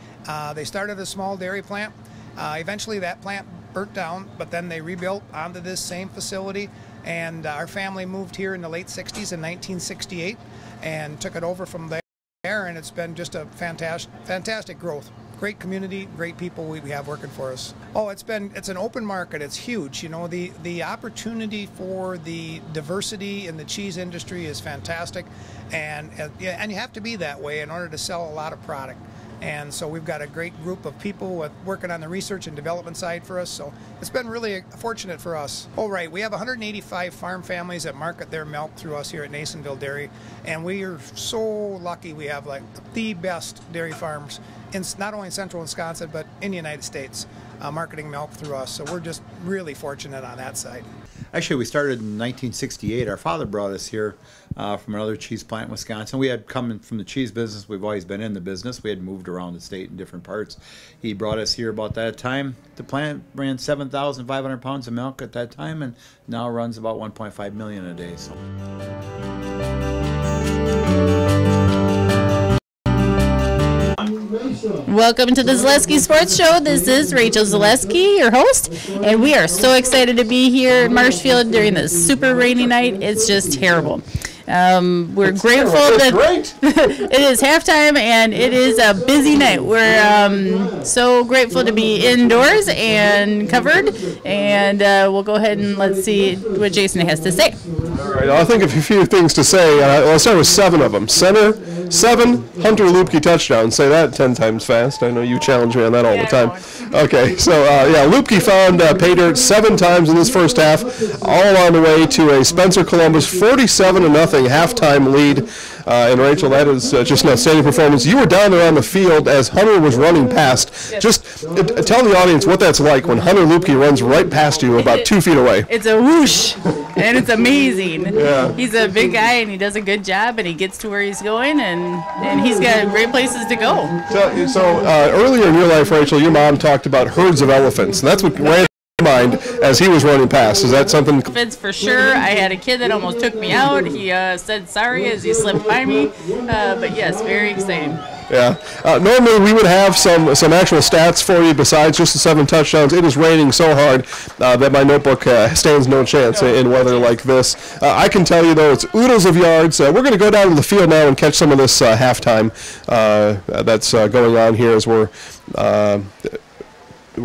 they started a small dairy plant. Eventually that plant burnt down, but then they rebuilt onto this same facility, and our family moved here in the late 60s in 1968 and took it over from there, and it's been just a fantastic growth. Great community, great people we have working for us. Oh, it's an open market. It's huge. You know, the opportunity for the diversity in the cheese industry is fantastic, and you have to be that way in order to sell a lot of product. And so we've got a great group of people working on the research and development side for us. So it's been really fortunate for us. Oh, right. We have 185 farm families that market their milk through us here at Nasonville Dairy. And we are so lucky we have like the best dairy farms in not only central Wisconsin, but in the United States, marketing milk through us. So we're just really fortunate on that side. Actually, we started in 1968. Our father brought us here from another cheese plant in Wisconsin. We had come from the cheese business. We've always been in the business. We had moved around the state in different parts. He brought us here about that time. The plant ran 7,500 pounds of milk at that time, and now runs about 1.5 million a day. So. Welcome to the Zaleski Sports Show. This is Rachel Zaleski, your host, and we are so excited to be here in Marshfield during this super rainy night. It's just terrible. We're grateful that it is halftime and it is a busy night. We're so grateful to be indoors and covered, and we'll go ahead and let's see what Jason has to say. All right, I'll think of a few things to say. I'll start with 7 of them. Center, 7 Hunter Lupke touchdowns. Say that 10 times fast. I know you challenge me on that all the time. Okay, so yeah, Lupke found pay dirt 7 times in this first half, all on the way to a Spencer Columbus 47-0 halftime lead. And Rachel, that is just an outstanding performance. You were down there on the field as Hunter was running past. Just tell the audience what that's like when Hunter Lupke runs right past you about 2 feet away. It's a whoosh, and it's amazing. Yeah. He's a big guy, and he does a good job, and he gets to where he's going, and he's got great places to go. So earlier in your life, Rachel, your mom talked about herds of elephants, and that's what ran mind as he was running past. Is that something? For sure. I had a kid that almost took me out. He said sorry as he slipped by me. But yes, very exciting. Yeah. Normally we would have some actual stats for you besides just the 7 touchdowns. It is raining so hard that my notebook stands no chance in weather like this. I can tell you, though, it's oodles of yards. We're going to go down to the field now and catch some of this halftime that's going on here as we're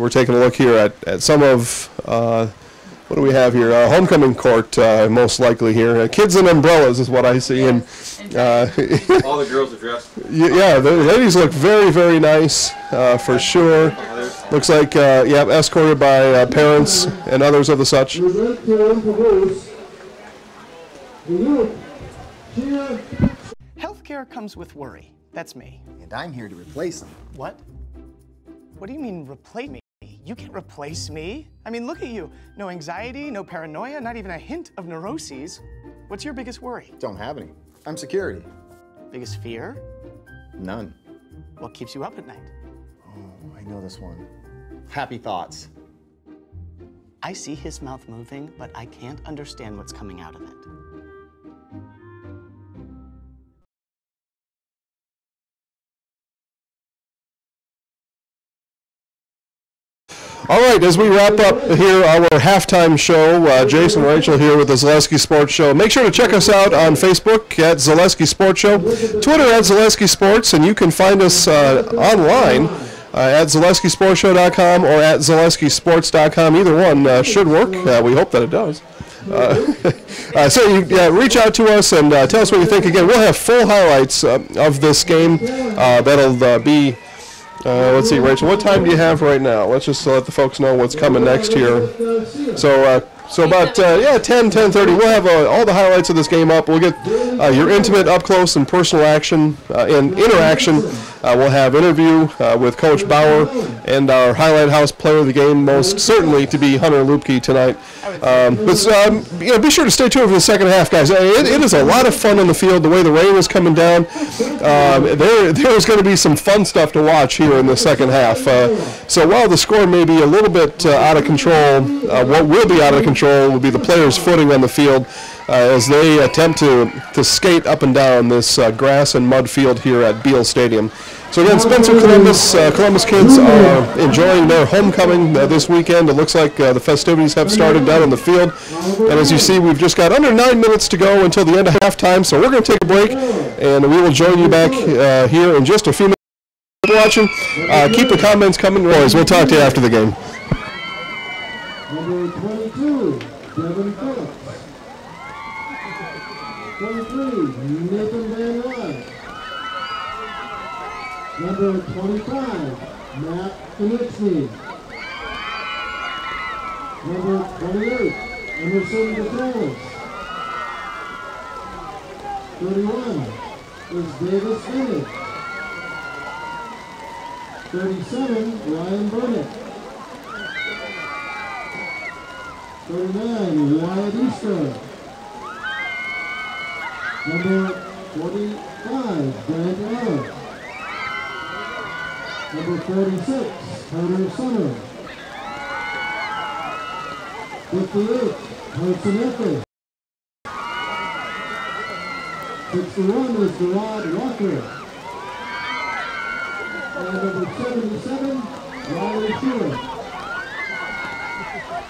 taking a look here at some of, what do we have here? Homecoming court, most likely here. Kids in umbrellas is what I see. And all the girls are dressed. Yeah, the ladies look very, very nice for sure. Looks like, yeah, escorted by parents and others of the such. Healthcare comes with worry. That's me. And I'm here to replace them. What? What do you mean replace me? You can't replace me. I mean, look at you. No anxiety, no paranoia, not even a hint of neuroses. What's your biggest worry? Don't have any. I'm security. Biggest fear? None. What keeps you up at night? Oh, I know this one. Happy thoughts. I see his mouth moving, but I can't understand what's coming out of it. All right, as we wrap up here our halftime show, Jason and Rachel here with the Zaleski Sports Show. Make sure to check us out on Facebook at Zaleski Sports Show, Twitter at Zaleski Sports, and you can find us online at ZaleskiSportsShow.com or at ZaleskiSports.com. Either one should work. We hope that it does. So reach out to us and tell us what you think. Again, we'll have full highlights of this game. That'll be... let's see, Rachel, what time do you have right now? Let's just let the folks know what's coming next here. So about 10:30, we'll have all the highlights of this game up. We'll get your intimate, up-close, and personal action and interaction We'll have interview with Coach Bauer and our Highlight House player of the game, most certainly to be Hunter Lupke tonight. Be sure to stay tuned for the second half, guys. It is a lot of fun on the field. The way the rain is coming down, there's going to be some fun stuff to watch here in the second half. So while the score may be a little bit out of control, what will be out of control will be the players' footing on the field as they attempt to skate up and down this grass and mud field here at Beal Stadium. So again, Spencer Columbus kids are enjoying their homecoming this weekend. It looks like the festivities have started down on the field. And as you see, we've just got under 9 minutes to go until the end of halftime. So we're going to take a break, and we will join you back here in just a few minutes. Watching. Keep the comments coming, boys. We'll talk to you after the game. Number 22, Devin Phillips. 23, Nathan Van Rye. Number 25, Matt Konieczny. Number 28, Emerson Gonzalez. 31 is Davis Bennett. 37, Ryan Burnett. 39, Wyatt Easter. Number 45, Grant Allen. Number 46, Carter Summer. 58, Hudson Eckler. 61 is Gerard Walker. And number 77, Riley Shearer.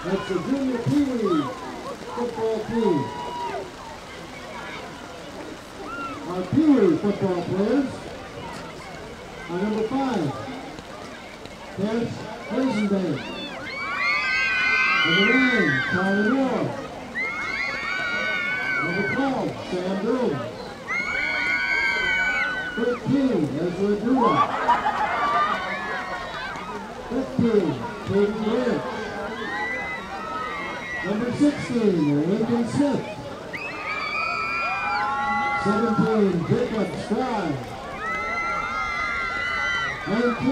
That's the junior Pee-wee football team. Our Pee-wee football players are number 5, Cash Rosenbank. Number 9, Charlie Moore. Number 12, Sam Jones. 13, Ezra Dula. 15, Katie Grant. Number 16, Lincoln Smith. 17, Jacob Scribe. 19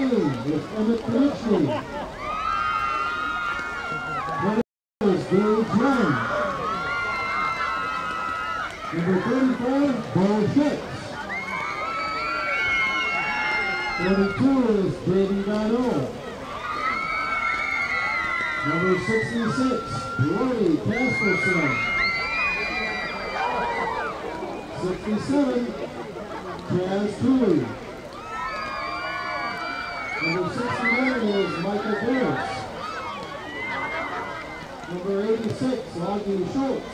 is Emmett Konieczny. 20 is Gary John. Number 34, Bo Schitz. 32 is Brady Dino. Number 66, Rory Casperson. 67, Chaz Cooley. Number 69 is Michael Harris. Number 86, Augie Schultz.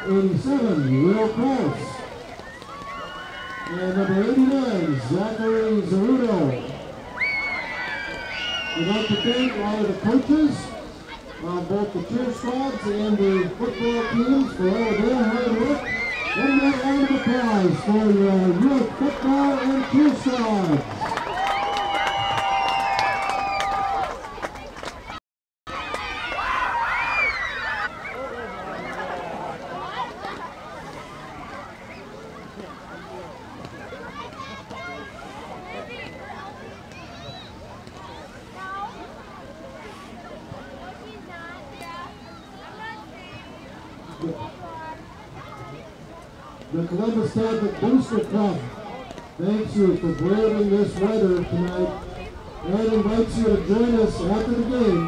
87, Will Krause. And number 89, Zachary Zarudo. We'd like to thank all of the coaches, both the cheer squads and the football teams for all of their hard work. One more round of applause for your youth football and cheer squads. The Columbus Catholic Booster Club thanks you for braving this weather tonight and invites you to join us after the game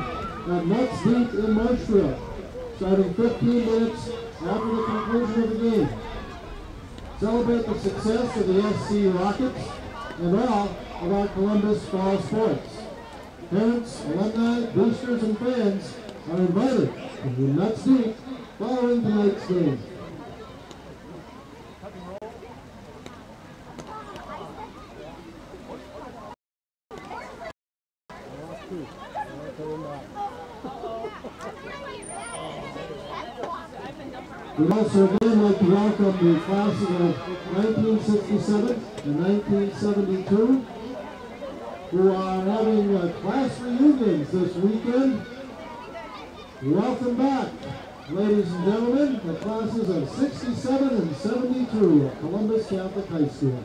at Nuts Deep in Marshfield, starting 15 minutes after the conclusion of the game. Celebrate the success of the SC Rockets and all of our Columbus fall sports. Parents, alumni, boosters, and fans are invited to the Nuts Deep following tonight's game. We'd also again like to welcome the classes of 1967 and 1972 who are having class reunions this weekend. Welcome back, ladies and gentlemen, the classes of 67 and 72 at Columbus Catholic High School.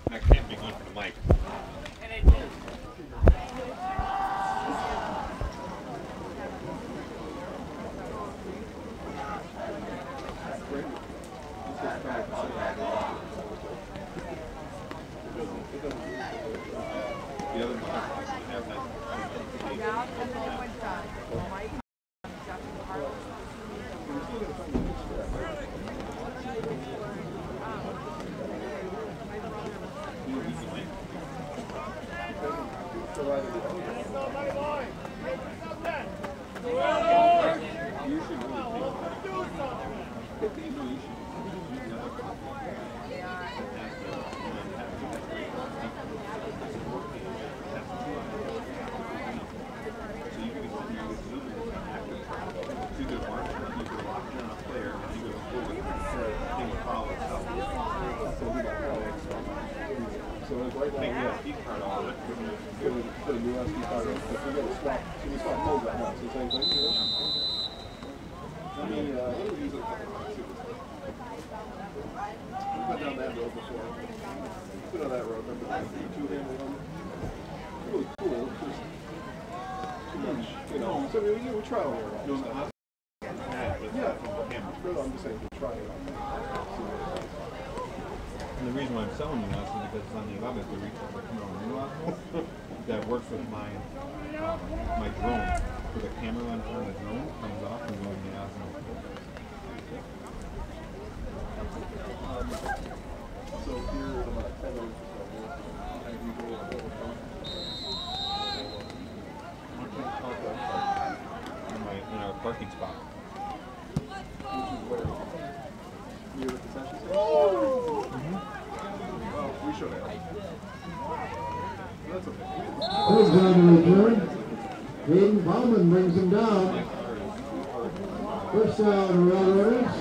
That can't be good for the mic. And the reason why I'm selling you this is because it's on the 11th to reach the camera lens that works with my my drone. So the camera lens on the drone comes off and goes in the Osmo. So here in about 10 minutes In our parking spot. which is where? Near the concession stand? Well, we should have. That's okay. Third down to return. Hayden Bauman brings him down. First down, Railroaders.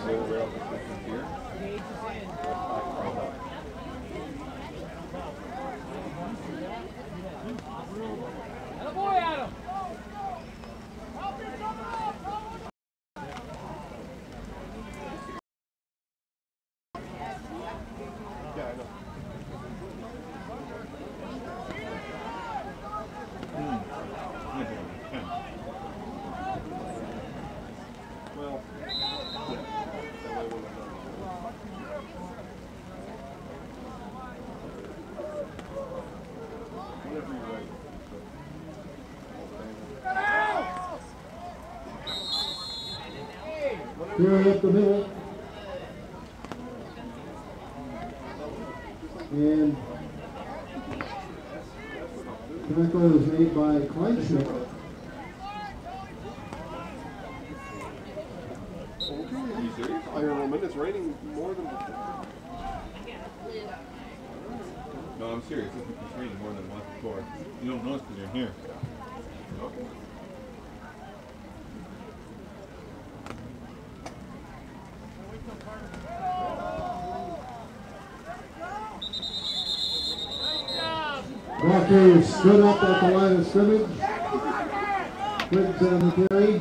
Carry up the middle. And tackle is made by Kleinschmidt. Iron Woman is raining more than before. No, I'm serious. It's raining more than once before. You don't notice because you're here. Okay. Walker stood up at the line of scrimmage. Quiggs on the carry.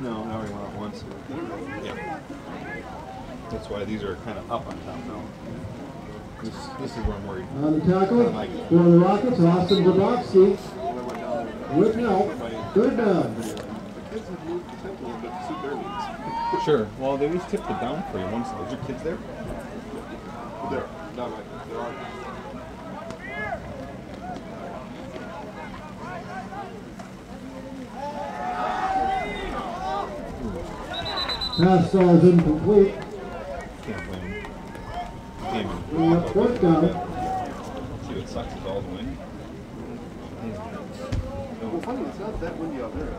No, now we went up once. Yeah. That's why these are kind of up on top now. This is where I'm worried. On the tackle for the Rockets, Austin Brodowski. With help. Third down. The kids have moved the tempo a bit to suit their needs. Sure. Well, they always tip it down for you once. Is your kids there? There. Not like there are. Pass ball is incomplete. Can't blame them. Can't even. Bring up fourth down. See what sucks is all the wind. Well, funny, it's not that windy out there.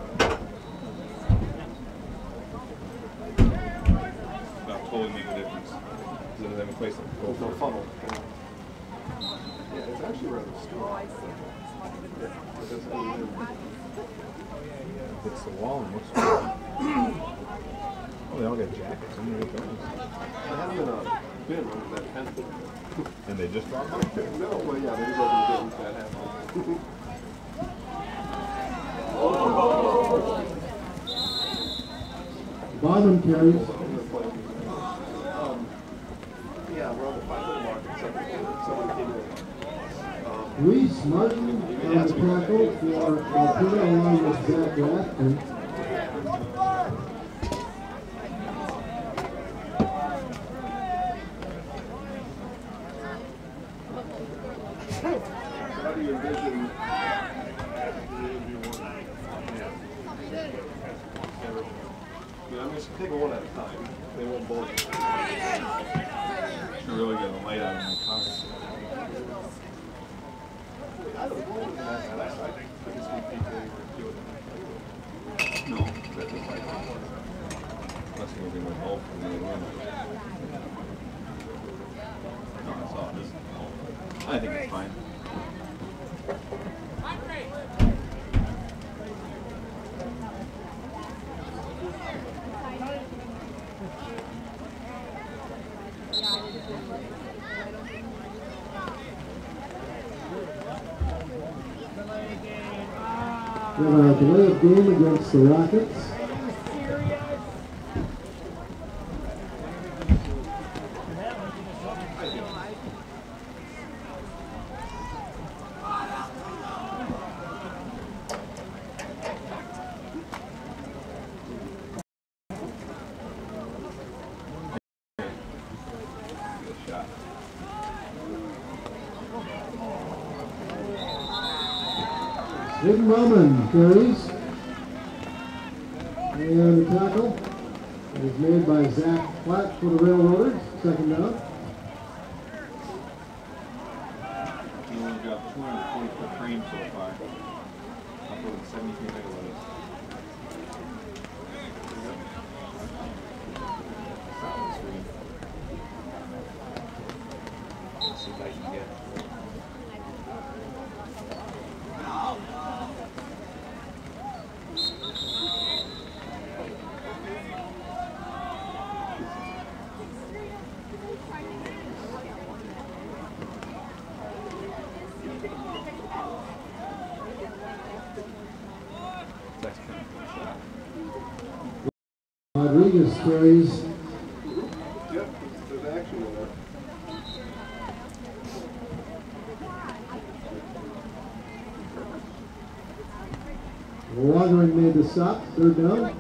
That totally make a difference. Because it doesn't have a place to go There's no for. funnel. Yeah, it's actually rather still. Yeah, it doesn't really wind. Hits the wall and looks cool. Oh, they all got jackets. I'm gonna get those. I had them in a bin under that tent. And they just dropped them? No, well, yeah, they just opened the bin. That happened. Bauman carries. Reese Martin on the tackle for Altoona along with Zach Rathman. How do you envision? I'm just take one at a time. They won't both. Should really get a light out of my car. I don't know. I think because people were doing it. No, that's just like unless you're going to golf and then run. No, I saw this. I think it's fine. We have a delay of game against the Rockets. Hayden Roman carries. And the tackle is made by Zach Platt for the Railroaders. Second down. We only got 240-foot frame so far. Uploaded 73 megabytes. Solid screen. Let's see if I can get. Rodriguez carries. Yep, there's action in there. Wandering made the stop. Third down.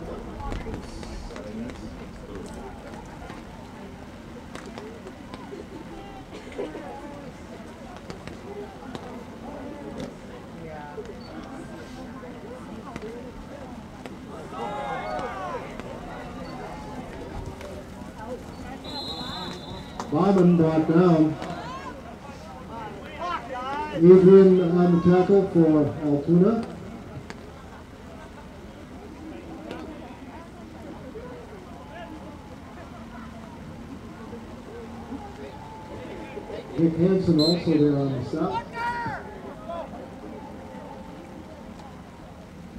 Bauman brought down. Adrian on the tackle for Altoona. Nick Hansen also there on the stop.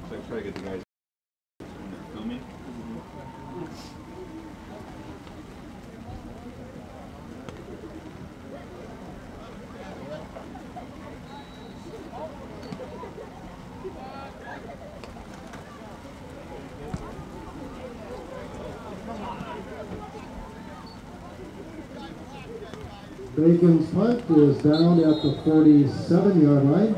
So I try to get the guys when they're filming. Bacon's punt is down at the 47-yard line.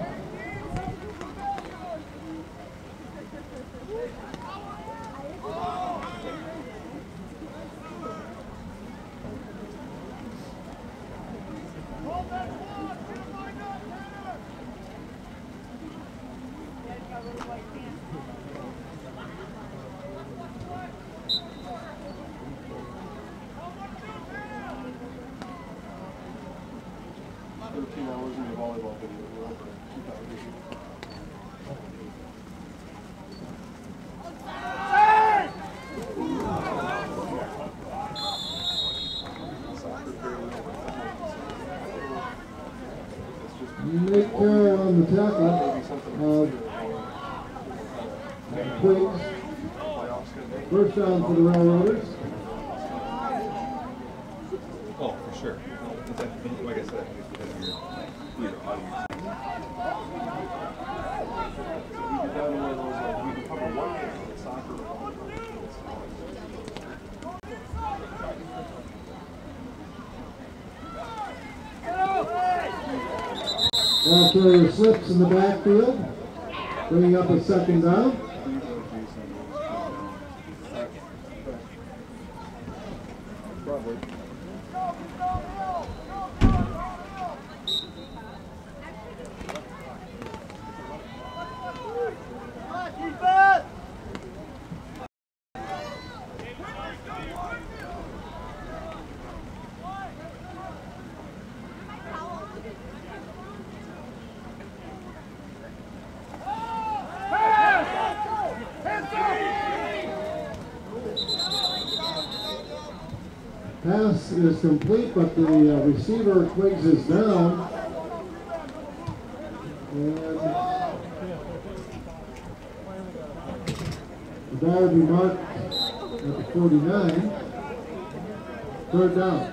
Nick Carroll on the tackle. Quiggs. First down for the Railroaders. Oh, for sure. Like I said, I think it's because of your audience. We could cover one game, soccer or Ball carrier slips in the backfield, bringing up a second down. Pass is complete, but the receiver Quiggs is down. And the ball will be marked at the 49. Third down.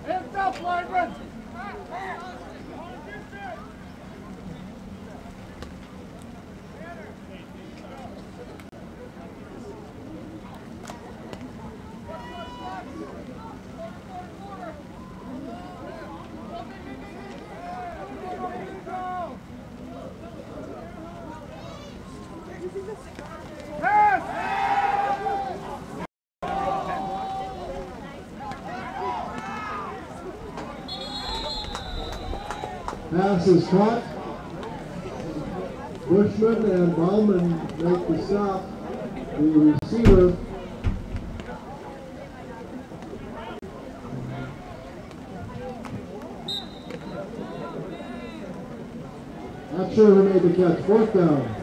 Hands up, lineman! Pass is caught. Bushman and Bauman make the stop. The receiver not sure who made the catch. Fourth down.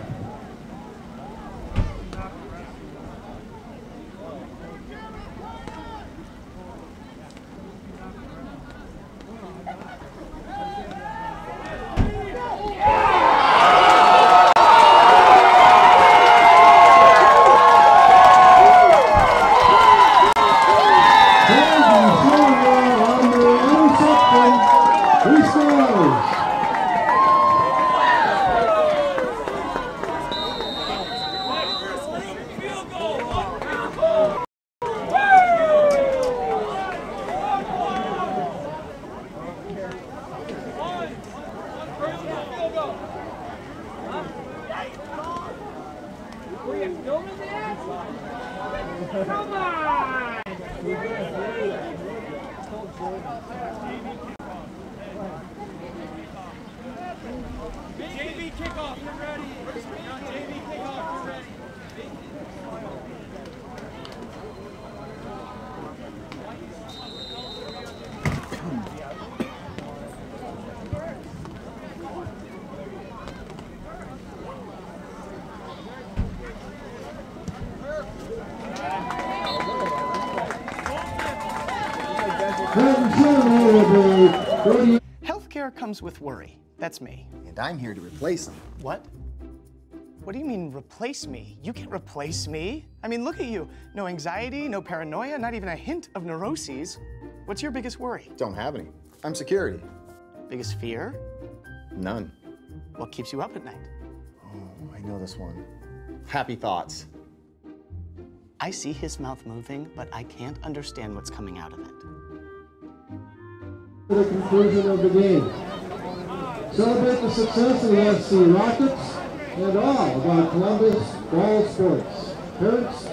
Healthcare comes with worry. That's me. And I'm here to replace them. What? What do you mean, replace me? You can't replace me. I mean, look at you. No anxiety, no paranoia, not even a hint of neuroses. What's your biggest worry? Don't have any. I'm security. Biggest fear? None. What keeps you up at night? Oh, I know this one. Happy thoughts. I see his mouth moving, but I can't understand what's coming out of it. The conclusion of the game. Celebrate the success of the SC Rockets and all of our Columbus ball sports. Parents,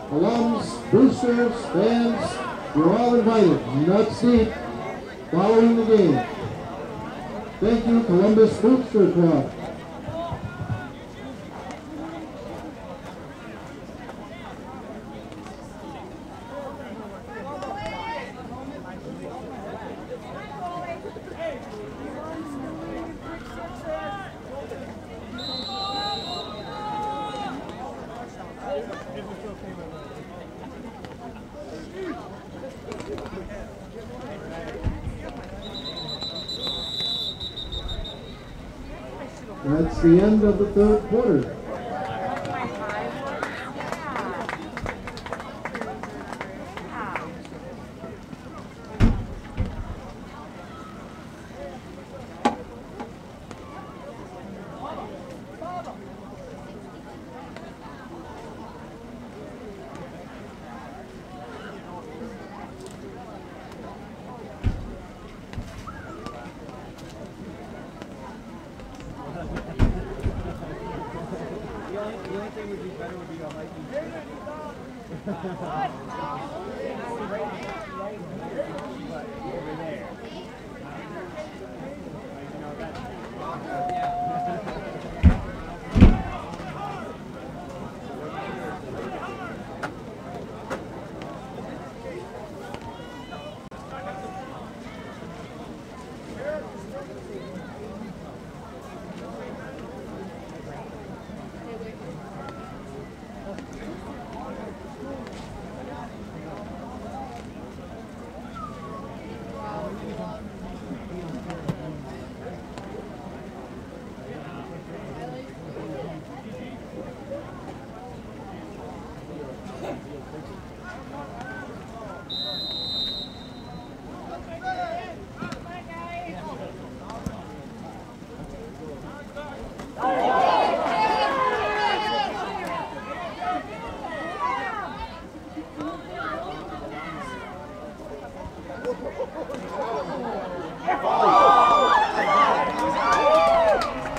alums, boosters, fans, you're all invited, nuts deep, following the game. Thank you, Columbus Booster Club. That's the end of the third quarter. only thing would be better would be a lightning. Over there.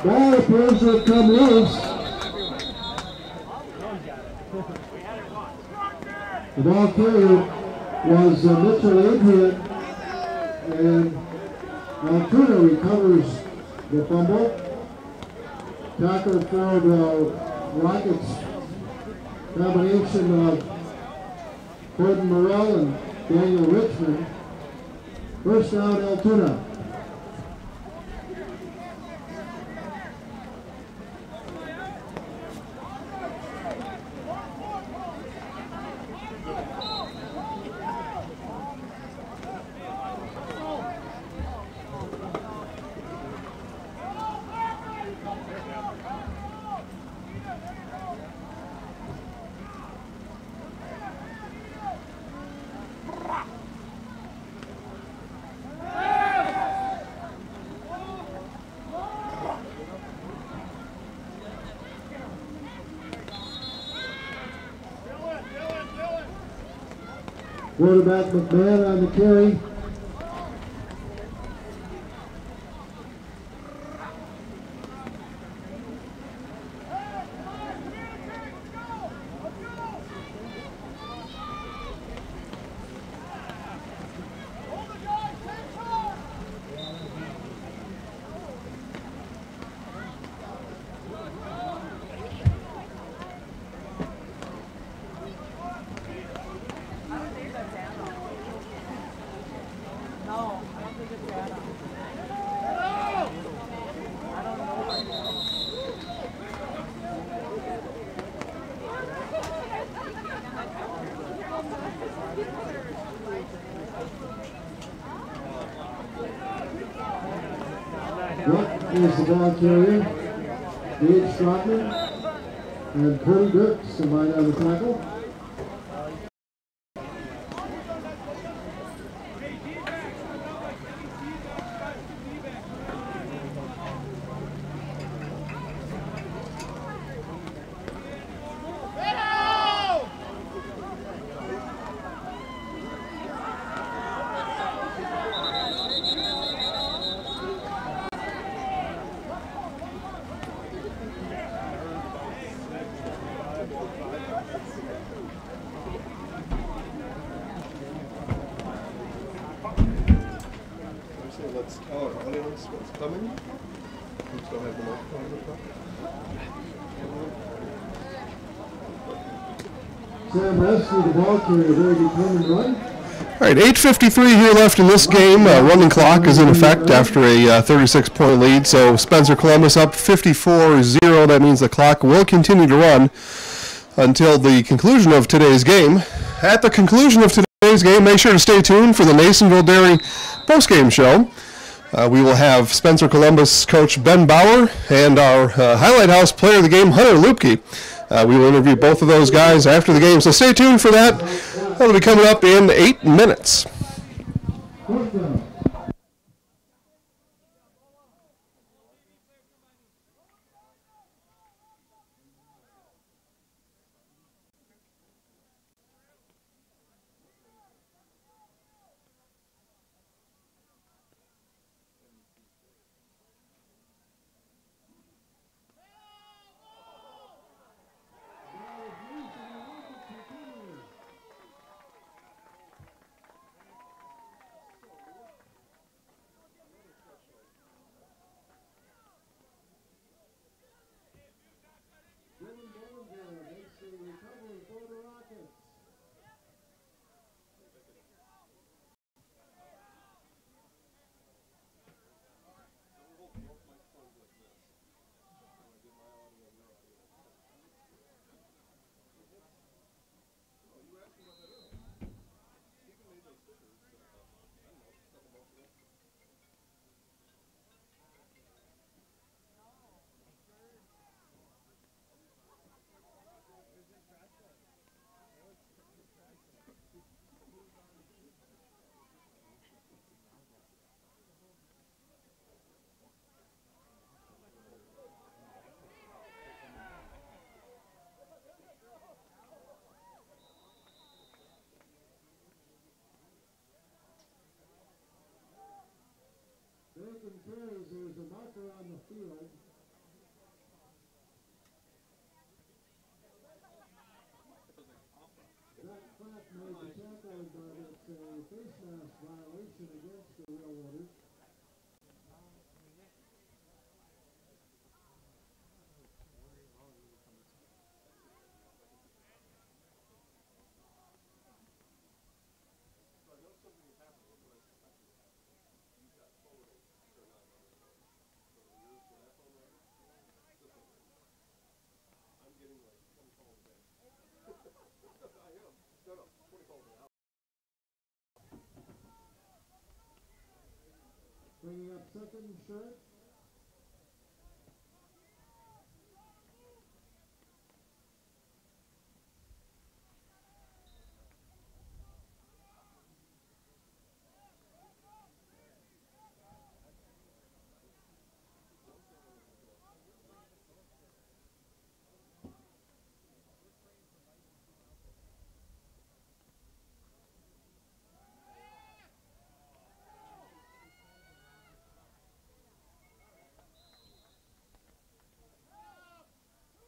Ball appears to have come loose. The ball carrier was Mitchell Adrian, and Altoona recovers the fumble. Tackle for the Rockets, combination of Gordon Morrell and Daniel Richmond. First down, Altoona. Quarterback McMahon on the carry. What is the ball carrier? Gage Strockman and Cody Dirks combined on the tackle. What's coming? We still have the microphone in the front. Sam Leslie, the ball carrier, very determined run. All right, 8:53 here left in this game. Running clock is in effect after a 36-point lead. So Spencer Columbus up 54-0. That means the clock will continue to run until the conclusion of today's game. At the conclusion of today's game, make sure to stay tuned for the Nasonville Dairy postgame show. We will have Spencer Columbus coach Ben Bauer and our Highlight House player of the game, Hunter Lupke. We will interview both of those guys after the game, so stay tuned for that. That'll be coming up in 8 minutes. attacker on the field. That Clapp made the tackle, but it's a face mask violation against the Railroaders. Bringing up second short.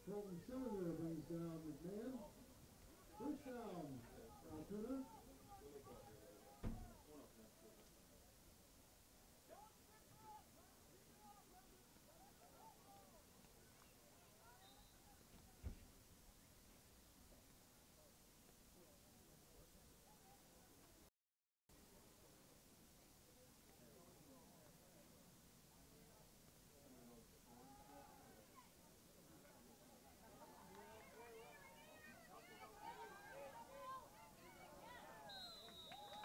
Colton Schillinger brings down McMahon. First down, Altoona.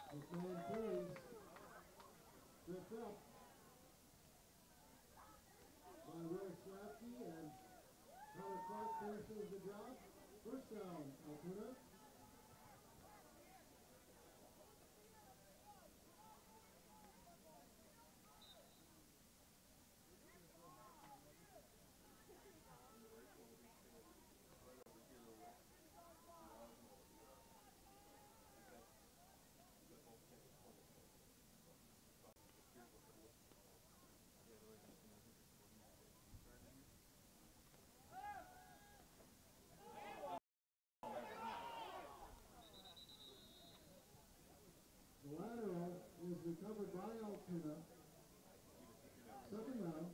McMahon plays. Tripped up by Will Slapke, and Tyler Clark finishes the job. First down, Altoona. The lateral is recovered by Altoona. Second down.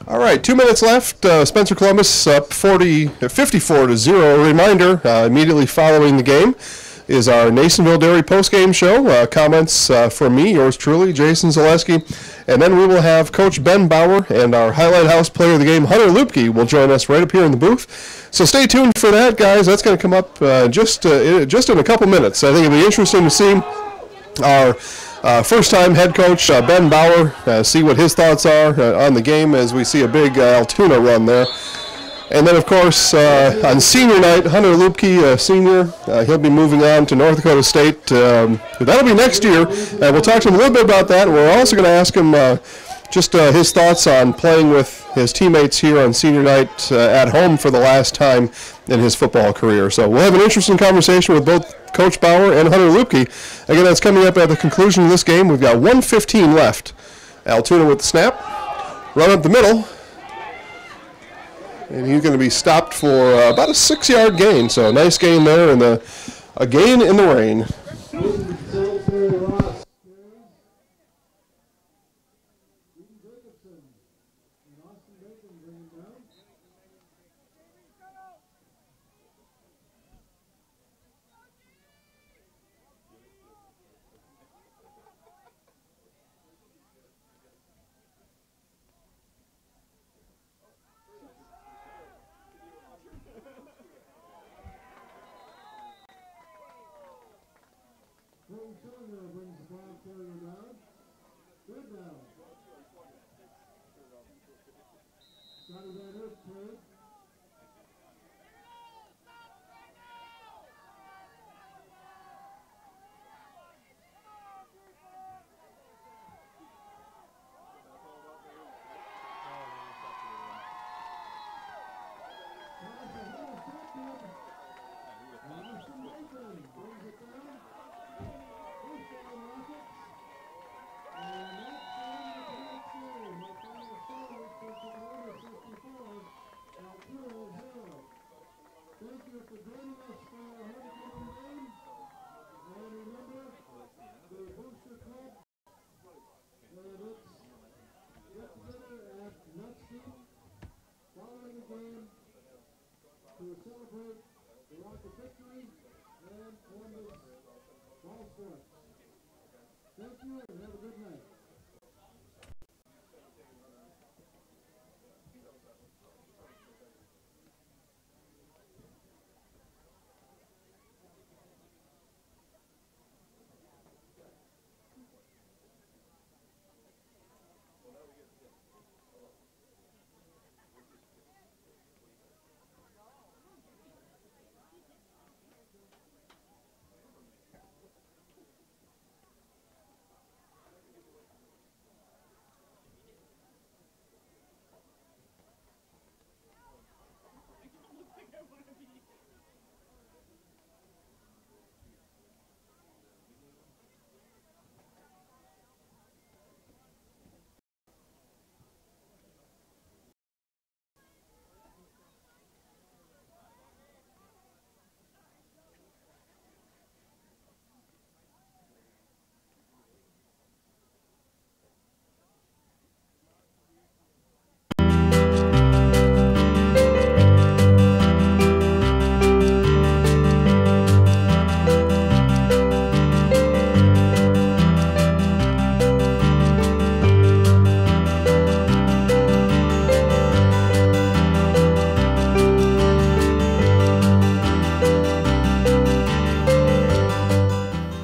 All right, 2 minutes left. Spencer Columbus up 54-0. A reminder, immediately following the game is our Nasonville Dairy postgame show. Comments from me, yours truly, Jason Zaleski. And then we will have Coach Ben Bauer and our Highlight House player of the game, Hunter Lupke, will join us right up here in the booth. So stay tuned for that, guys. That's going to come up just in a couple minutes. I think it'll be interesting to see our first-time head coach, Ben Bauer, see what his thoughts are on the game as we see a big Altoona run there. And then, of course, on senior night, Hunter Lupke, senior, he'll be moving on to North Dakota State. That'll be next year. We'll talk to him a little bit about that. We're also going to ask him just his thoughts on playing with his teammates here on senior night at home for the last time in his football career. So we'll have an interesting conversation with both Coach Bauer and Hunter Lupke. Again, that's coming up at the conclusion of this game. We've got 1:15 left. Altoona with the snap. Run up the middle. And he's going to be stopped for about a 6-yard gain. So a nice gain there, and a gain in the rain. Brings the ball carrier down. Good down. Scotty Van Earth played. to celebrate the Rocket victory and Columbus ball sports. Thank you and have a good night.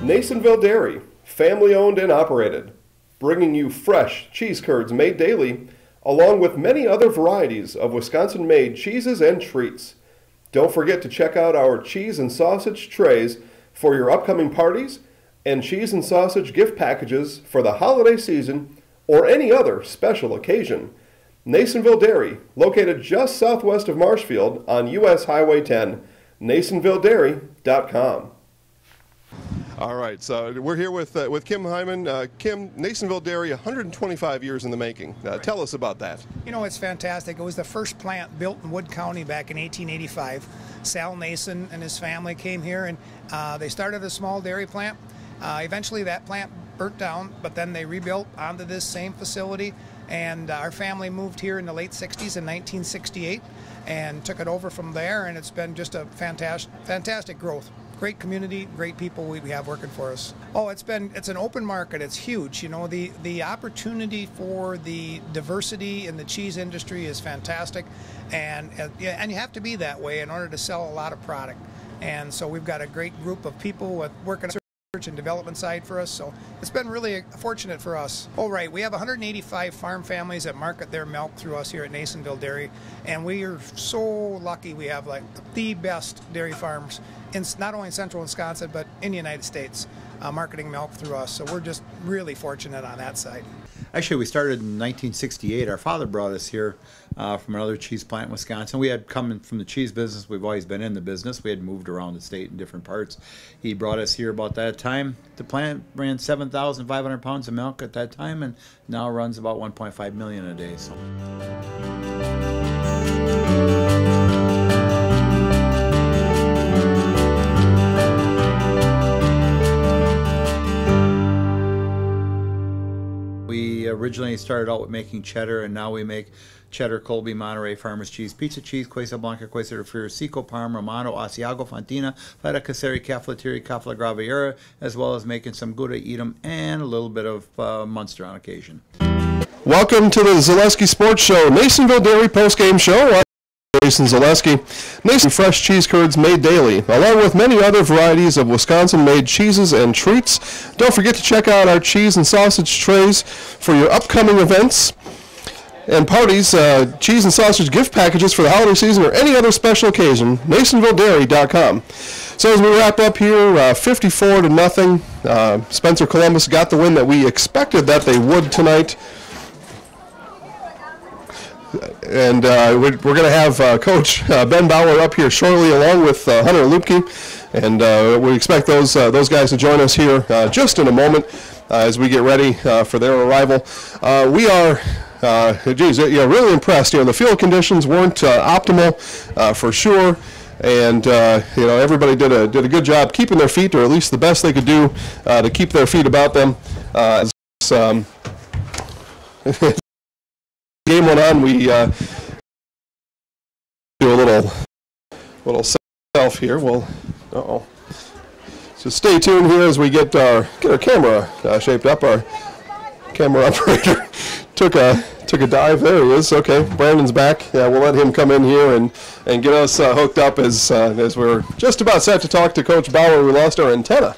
Nasonville Dairy, family owned and operated, bringing you fresh cheese curds made daily, along with many other varieties of Wisconsin-made cheeses and treats. Don't forget to check out our cheese and sausage trays for your upcoming parties and cheese and sausage gift packages for the holiday season or any other special occasion. Nasonville Dairy, located just southwest of Marshfield on US Highway 10, NasonvilleDairy.com. All right, so we're here with Kim Hyman. Kim, Nasonville Dairy, 125 years in the making. Tell us about that. You know, it's fantastic. It was the first plant built in Wood County back in 1885. Sal Nason and his family came here, and they started a small dairy plant. Eventually that plant burnt down, but then they rebuilt onto this same facility, and our family moved here in the late 60s in 1968 and took it over from there, and it's been just a fantastic growth. Great community, great people we have working for us. Oh, it's an open market. It's huge. You know, the opportunity for the diversity in the cheese industry is fantastic, and you have to be that way in order to sell a lot of product. And so we've got a great group of people working on the research and development side for us. So it's been really fortunate for us. Oh, right. We have 185 farm families that market their milk through us here at Nasonville Dairy, and we are so lucky. We have like the best dairy farms in not only in central Wisconsin but in the United States, marketing milk through us. So we're just really fortunate on that side. Actually, we started in 1968. Our father brought us here from another cheese plant in Wisconsin. We had come from the cheese business. We've always been in the business. We had moved around the state in different parts. He brought us here about that time. The plant ran 7,500 pounds of milk at that time, and now runs about 1.5 million a day. So. We originally started out with making cheddar, and now we make cheddar, Colby, Monterey, Farmers cheese, pizza cheese, Quesa Blanca, Quesa de Friar, Seco, Parma, Romano, Asiago, Fontina, Feta Caseri, Cafflettieri, Cafla Graviera, as well as making some Gouda Edam and a little bit of Munster on occasion. Welcome to the Zaleski Sports Show, Nasonville Dairy Postgame Show. Jason Zaleski. Nason fresh cheese curds made daily, along with many other varieties of Wisconsin-made cheeses and treats. Don't forget to check out our cheese and sausage trays for your upcoming events and parties, cheese and sausage gift packages for the holiday season or any other special occasion. NasonvilleDairy.com. So as we wrap up here, 54-0, Spencer Columbus got the win that we expected that they would tonight. And we're going to have Coach Ben Bauer up here shortly, along with Hunter Lupke, and we expect those guys to join us here just in a moment as we get ready for their arrival. We are, really impressed. You know, the field conditions weren't optimal for sure, and everybody did a good job keeping their feet, or at least the best they could do to keep their feet about them. Game went on, we do a little little self here. Well, So stay tuned here as we get our camera shaped up. Our camera operator took a dive. There he is. Okay, Brandon's back. Yeah, we'll let him come in here and get us hooked up as we're just about set to talk to Coach Bauer. We lost our antenna,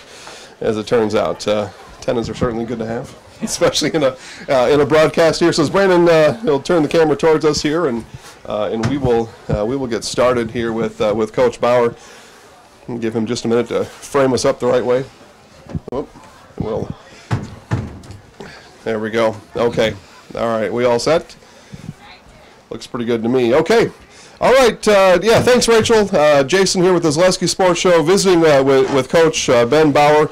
as it turns out. Antennas are certainly good to have, especially in a broadcast here. So as Brandon he'll turn the camera towards us here, and we will get started here with Coach Bauer. We'll give him just a minute to frame us up the right way. There we go. Okay. All right. We all set? Looks pretty good to me. Okay. All right. Yeah, thanks, Rachel. Jason here with the Zaleski Sports Show, visiting with Coach Ben Bauer.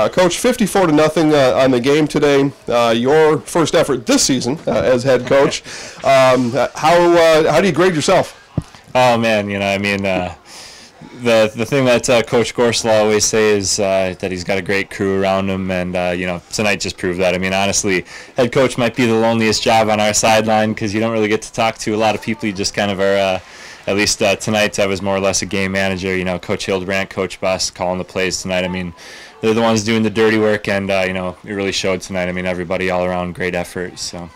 Coach, 54-0 on the game today. Your first effort this season as head coach. How do you grade yourself? Oh, man, the thing that Coach Gorst will always say is that he's got a great crew around him, and tonight just proved that. I mean, honestly, head coach might be the loneliest job on our sideline because you don't really get to talk to a lot of people. You just kind of are. At least tonight, I was more or less a game manager. Coach Hildebrandt, Coach Buss calling the plays tonight. I mean, they're the ones doing the dirty work, and it really showed tonight. I mean, everybody all around, great effort. So.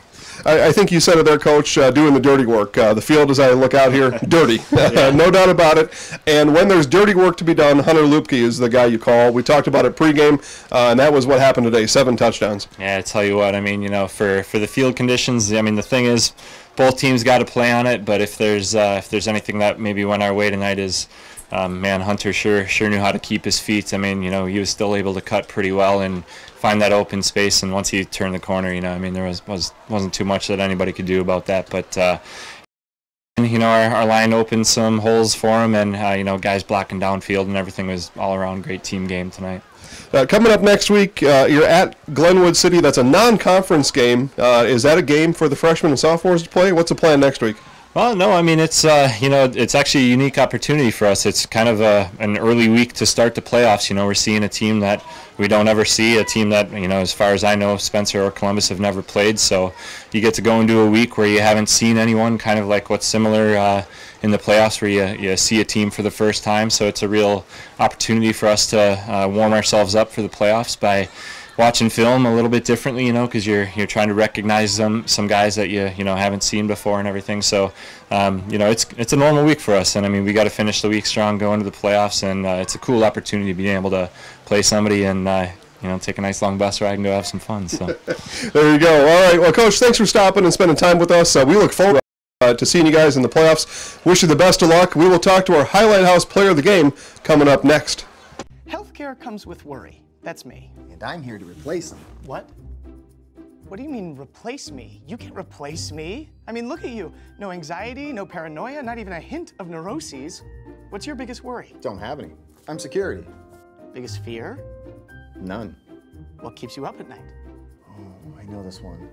I think you said it there, Coach, doing the dirty work. The field, as I look out here, dirty. No doubt about it. And when there's dirty work to be done, Hunter Lupke is the guy you call. We talked about it pregame, and that was what happened today, 7 touchdowns. Yeah, I tell you what, I mean, for the field conditions, I mean, the thing is, both teams got to play on it, but if there's anything that maybe went our way tonight is, Hunter sure knew how to keep his feet. I mean, he was still able to cut pretty well and find that open space, and once he turned the corner, I mean, there wasn't too much that anybody could do about that, but our line opened some holes for him, and guys blocking downfield, and everything was all around great team game tonight. Coming up next week, you're at Glenwood City. That's a non-conference game. Is that a game for the freshmen and sophomores to play? What's the plan next week? Well, no, I mean, it's it's actually a unique opportunity for us. It's kind of an early week to start the playoffs. We're seeing a team that we don't ever see, a team that, as far as I know, Spencer or Columbus have never played. So you get to go into a week where you haven't seen anyone, kind of like what's similar in the playoffs where you see a team for the first time. So it's a real opportunity for us to warm ourselves up for the playoffs by watching film a little bit differently, because you're trying to recognize some guys that you haven't seen before and everything. So, it's a normal week for us, and I mean we got to finish the week strong, go into the playoffs, and it's a cool opportunity to be able to play somebody and take a nice long bus ride and go have some fun. So there you go. All right, well, Coach, thanks for stopping and spending time with us. We look forward to seeing you guys in the playoffs. Wish you the best of luck. We will talk to our Highlight House Player of the Game coming up next. Healthcare comes with worry. That's me. And I'm here to replace them. What? What do you mean replace me? You can't replace me. I mean, look at you. No anxiety, no paranoia, not even a hint of neuroses. What's your biggest worry? Don't have any. I'm security. Biggest fear? None. What keeps you up at night? Oh, I know this one.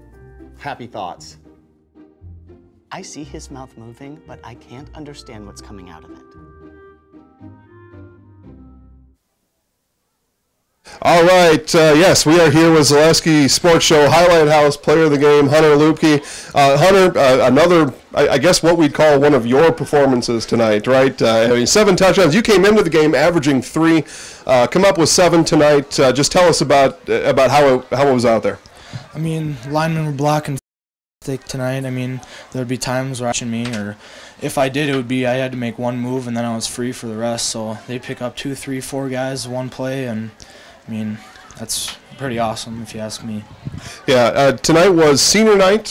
Happy thoughts. I see his mouth moving, but I can't understand what's coming out of it. All right, yes, we are here with Zaleski Sports Show Highlight House Player of the Game, Hunter Lupke. Hunter, another, I guess what we'd call one of your performances tonight, right? 7 touchdowns. You came into the game averaging 3, come up with 7 tonight. Just tell us about how it was out there. I mean, linemen were blocking thick tonight. I mean, there'd be times where watching me, or if I did, it would be I had to make one move and then I was free for the rest. So they pick up 2, 3, 4 guys, one play, and I mean, that's pretty awesome if you ask me. Yeah, tonight was senior night.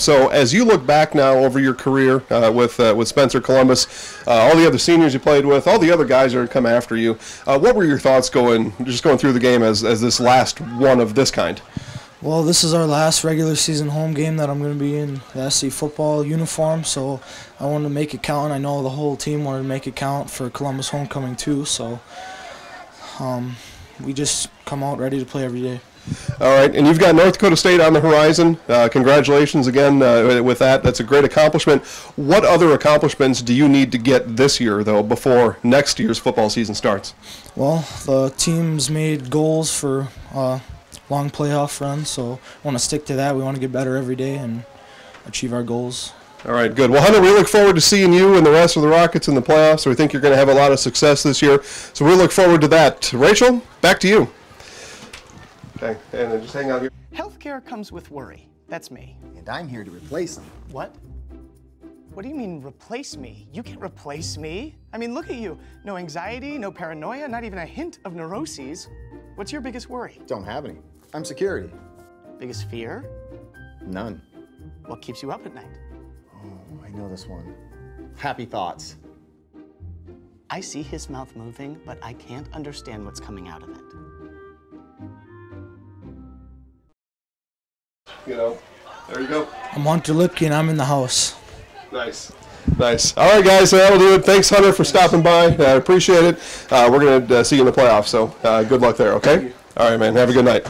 So as you look back now over your career with Spencer Columbus, all the other seniors you played with, all the other guys that come after you, what were your thoughts going through the game as this last one of this kind? Well, this is our last regular season home game that I'm going to be in the SC football uniform, so I wanted to make it count. I know the whole team wanted to make it count for Columbus homecoming too, so we just come out ready to play every day. All right, and you've got North Dakota State on the horizon. Congratulations again with that. That's a great accomplishment. What other accomplishments do you need to get this year, though, before next year's football season starts? Well, the team's made goals for long playoff run, so we want to stick to that. We want to get better every day and achieve our goals. All right, good. Well, Hunter, we look forward to seeing you and the rest of the Rockets in the playoffs. We think you're going to have a lot of success this year, so we look forward to that. Rachel, back to you. Okay, and then just hang out here. Healthcare comes with worry. That's me. And I'm here to replace them. What? What do you mean, replace me? You can't replace me. I mean, look at you. No anxiety, no paranoia, not even a hint of neuroses. What's your biggest worry? Don't have any. I'm security. Biggest fear? None. What keeps you up at night? Oh, I know this one. Happy thoughts. I see his mouth moving, but I can't understand what's coming out of it. You know, there you go. I'm Hunter Lipke, and I'm in the house. Nice. Nice. All right, guys, that'll do it. Thanks, Hunter, for stopping by. I appreciate it. We're going to see you in the playoffs, so good luck there, okay? All right, man. Have a good night.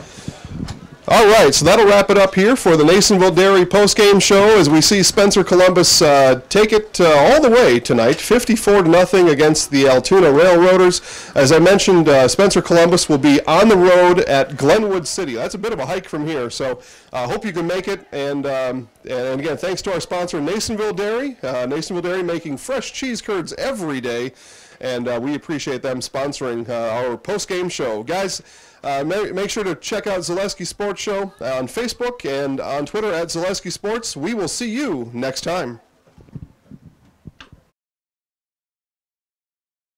All right, so that'll wrap it up here for the Nasonville Dairy postgame show as we see Spencer Columbus take it all the way tonight, 54-0 against the Altoona Railroaders. As I mentioned, Spencer Columbus will be on the road at Glenwood City. That's a bit of a hike from here, so I hope you can make it. And again, thanks to our sponsor, Nasonville Dairy. Nasonville Dairy making fresh cheese curds every day, and we appreciate them sponsoring our postgame show. Guys, make sure to check out Zaleski Sports Show on Facebook and on Twitter at Zaleski Sports. We will see you next time.